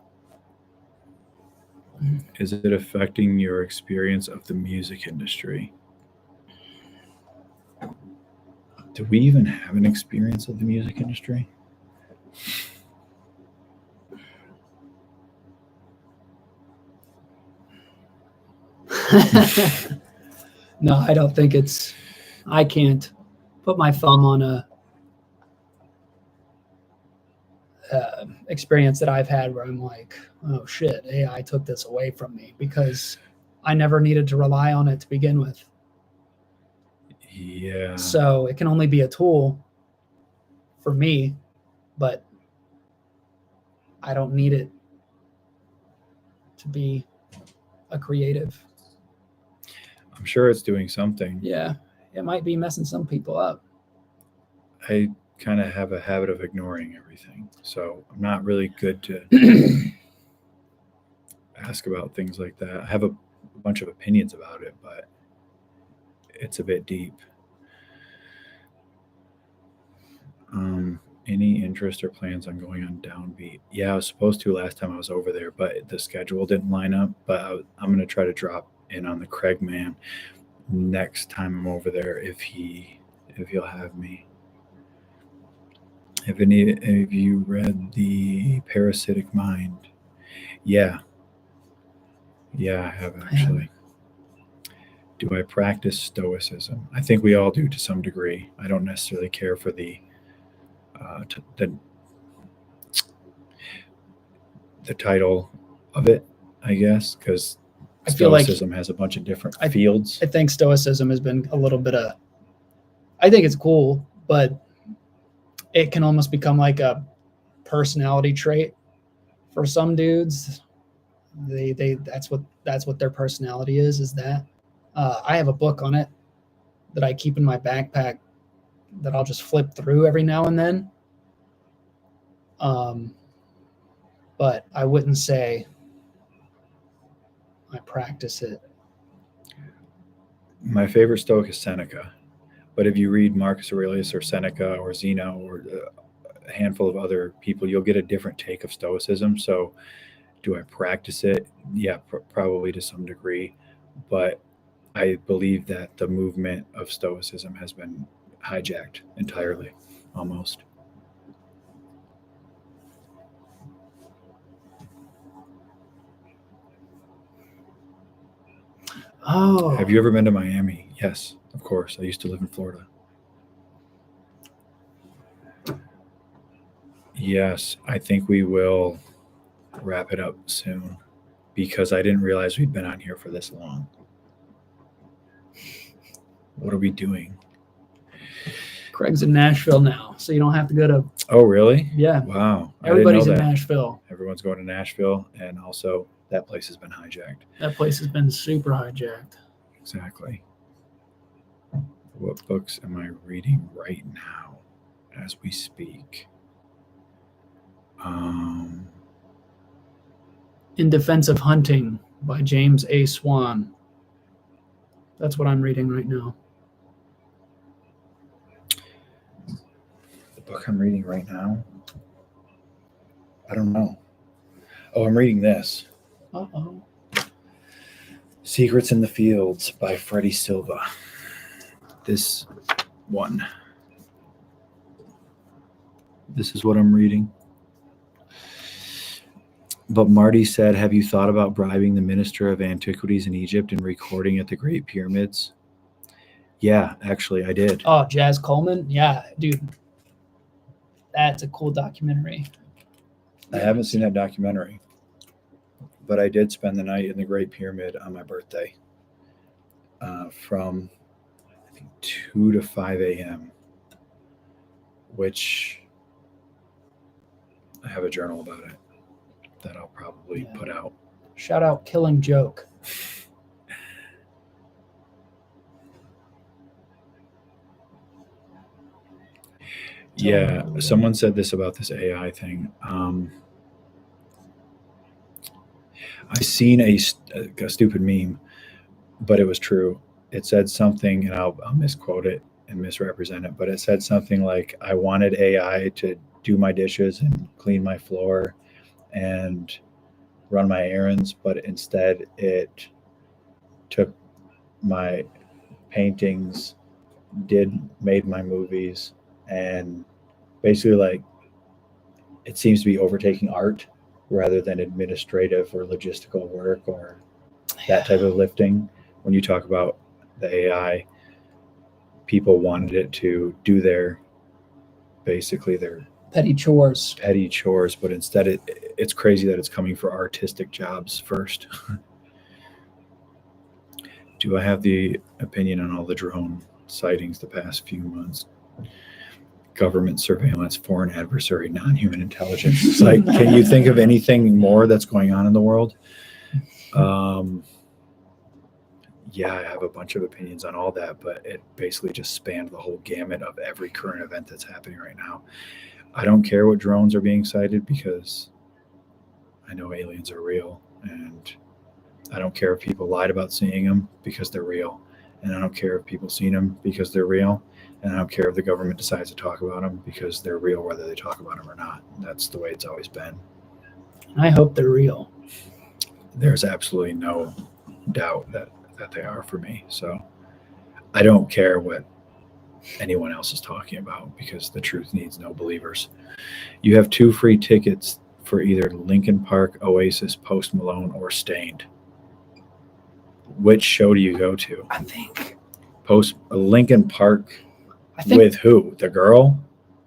S1: Is it affecting your experience of the music industry? Do we even have an experience of the music industry?
S2: No, I don't think it's. I can't put my thumb on a experience that I've had where I'm like, oh shit, AI took this away from me, because I never needed to rely on it to begin with.
S1: Yeah.
S2: So it can only be a tool for me, but I don't need it to be a creative.
S1: I'm sure it's doing something.
S2: Yeah, it might be messing some people up.
S1: I kind of have a habit of ignoring everything. So I'm not really good to ask about things like that. I have a bunch of opinions about it, but it's a bit deep. Any interest or plans on going on Downbeat? Yeah, I was supposed to last time I was over there, but the schedule didn't line up. But I'm going to try to drop in on the Craig Man next time I'm over there if he'll have me. Have any of you read The Parasitic Mind? Yeah, I have actually. Do I practice stoicism? I think we all do to some degree. I don't necessarily care for the title of it, I guess, because
S2: I feel like
S1: stoicism has a bunch of different fields.
S2: I think stoicism has been a little bit of. I think it's cool, but it can almost become like a personality trait for some dudes. They that's what their personality is. Is that I have a book on it that I keep in my backpack that I'll just flip through every now and then. But I wouldn't say I practice it.
S1: My favorite Stoic is Seneca, but if you read Marcus Aurelius or Seneca or Zeno or a handful of other people, you'll get a different take of Stoicism. So, do I practice it? Yeah, probably to some degree, but I believe that the movement of Stoicism has been hijacked entirely, almost.
S2: Oh,
S1: Have you ever been to Miami? Yes, of course. I used to live in Florida. Yes, I think we will wrap it up soon because I didn't realize we'd been on here for this long. What are we doing?
S2: Craig's in Nashville now, so you don't have to go to.
S1: Oh, really?
S2: Yeah,
S1: Wow.
S2: everybody's
S1: I
S2: in
S1: didn't know that.
S2: Nashville.
S1: Everyone's going to Nashville, and also that place has been hijacked.
S2: That place has been super hijacked.
S1: Exactly. What books am I reading right now as we speak?
S2: In Defense of Hunting by James A. Swan. That's what I'm reading right now.
S1: The book I'm reading right now? I don't know. Oh, I'm reading this.
S2: Uh-oh.
S1: Secrets in the Fields by Freddie Silva. This one. This is what I'm reading. But Marty said, have you thought about bribing the Minister of Antiquities in Egypt and recording at the Great Pyramids? Yeah, actually, I did.
S2: Oh, Jazz Coleman? Yeah, dude. That's a cool documentary.
S1: I haven't seen that documentary, but I did spend the night in the Great Pyramid on my birthday from, I think, 2 to 5 a.m., which I have a journal about it that I'll probably put out.
S2: Shout out Killing Joke.
S1: Yeah, someone said this about this AI thing. I seen a stupid meme, but it was true. It said something, and I'll misquote it and misrepresent it, but it said something like, I wanted AI to do my dishes and clean my floor and run my errands, but instead it took my paintings, made my movies, and basically, like, it seems to be overtaking art rather than administrative or logistical work or that type of lifting. When you talk about the AI, people wanted it to do their
S2: petty chores.
S1: But instead it's crazy that it's coming for artistic jobs first. Do I have the opinion on all the drone sightings the past few months? Government surveillance, foreign adversary, non-human intelligence. It's like, can you think of anything more that's going on in the world? Yeah, I have a bunch of opinions on all that, but it basically just spanned the whole gamut of every current event that's happening right now. I don't care what drones are being sighted because I know aliens are real, and I don't care if people lied about seeing them because they're real, and I don't care if people seen them because they're real, and I don't care if the government decides to talk about them because they're real, whether they talk about them or not. That's the way it's always been.
S2: I hope they're real.
S1: There's absolutely no doubt that they are for me. So I don't care what anyone else is talking about because the truth needs no believers. You have 2 free tickets for either Linkin Park, Oasis, Post Malone, or Stained. Which show do you go to?
S2: I think
S1: Linkin Park with who? The girl?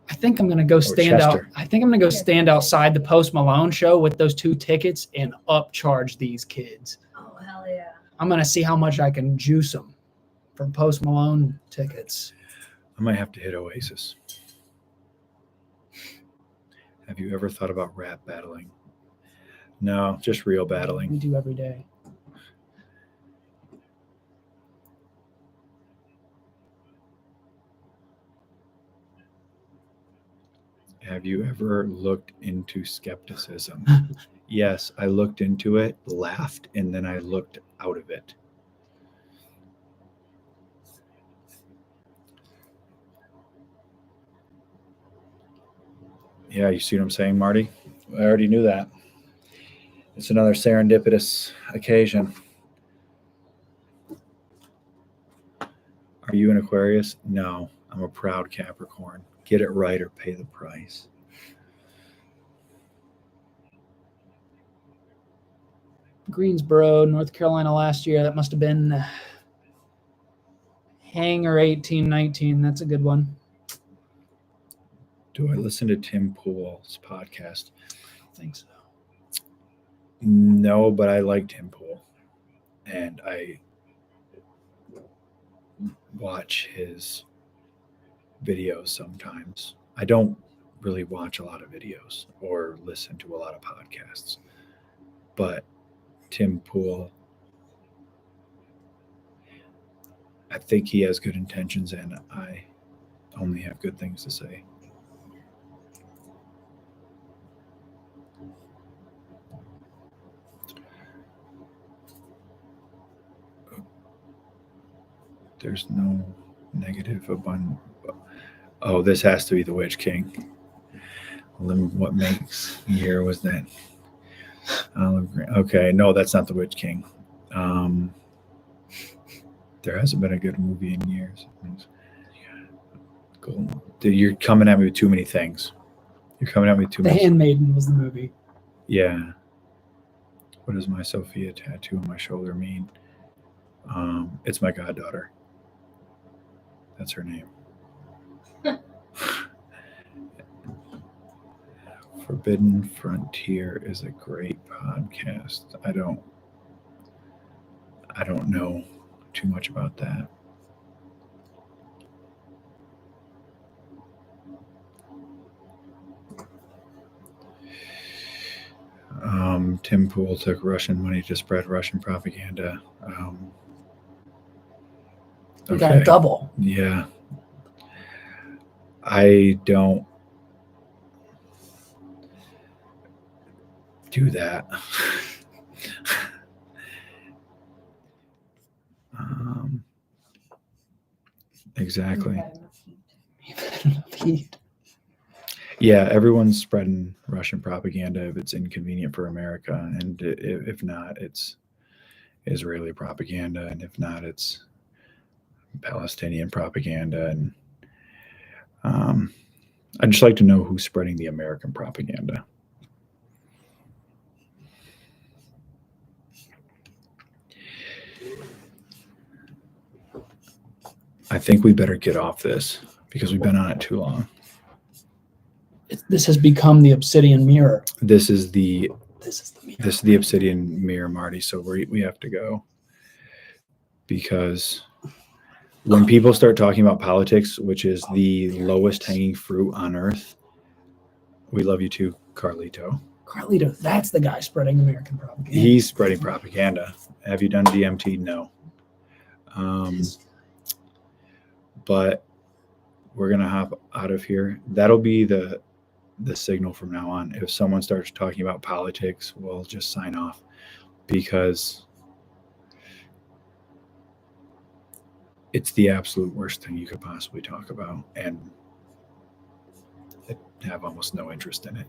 S2: I think I'm gonna go stand out. I think I'm gonna go stand outside the Post Malone show with those 2 tickets and upcharge these kids.
S4: Oh, hell yeah.
S2: I'm gonna see how much I can juice them for Post Malone tickets.
S1: I might have to hit Oasis. Have you ever thought about rap battling? No, just real
S2: We
S1: battling.
S2: do every day.
S1: Have you ever looked into skepticism? Yes, I looked into it, laughed, and then I looked out of it. Yeah, you see what I'm saying, Marty? I already knew that. It's another serendipitous occasion. Are you an Aquarius? No, I'm a proud Capricorn. Get it right or pay the price.
S2: Greensboro, North Carolina last year. That must have been Hanger 1819. That's a good one.
S1: Do I listen to Tim Pool's podcast?
S2: I don't think so.
S1: No, but I like Tim Pool. And I watch his videos sometimes. I don't really watch a lot of videos or listen to a lot of podcasts. But Tim Pool, I think he has good intentions, and I only have good things to say. There's no negative abundant. Oh, this has to be the Witch King. What makes me here was that. Okay, no, that's not the Witch King. There hasn't been a good movie in years. Cool. Dude, you're coming at me with too many things. You're coming at me with too
S2: The
S1: much.
S2: Handmaiden was the movie.
S1: Yeah. What does my Sophia tattoo on my shoulder mean? It's my goddaughter. That's her name. Forbidden Frontier is a great podcast. I don't know too much about that. Tim Pool took Russian money to spread Russian propaganda.
S2: We got a double.
S1: Yeah. I don't do that. Exactly. Yeah, everyone's spreading Russian propaganda if it's inconvenient for America, and if not, it's Israeli propaganda, and if not, it's Palestinian propaganda. And I'd just like to know who's spreading the American propaganda. I think we better get off this because we've been on it too long.
S2: This has become the obsidian mirror.
S1: This is the
S2: mirror.
S1: This is the obsidian mirror, Marty. So we have to go because when people start talking about politics, which is the lowest hanging fruit on earth, we love you too, Carlito.
S2: Carlito, that's the guy spreading American propaganda.
S1: He's spreading propaganda. Have you done DMT? No. But we're gonna hop out of here. That'll be the signal from now on. If someone starts talking about politics, we'll just sign off because it's the absolute worst thing you could possibly talk about, and I have almost no interest in it.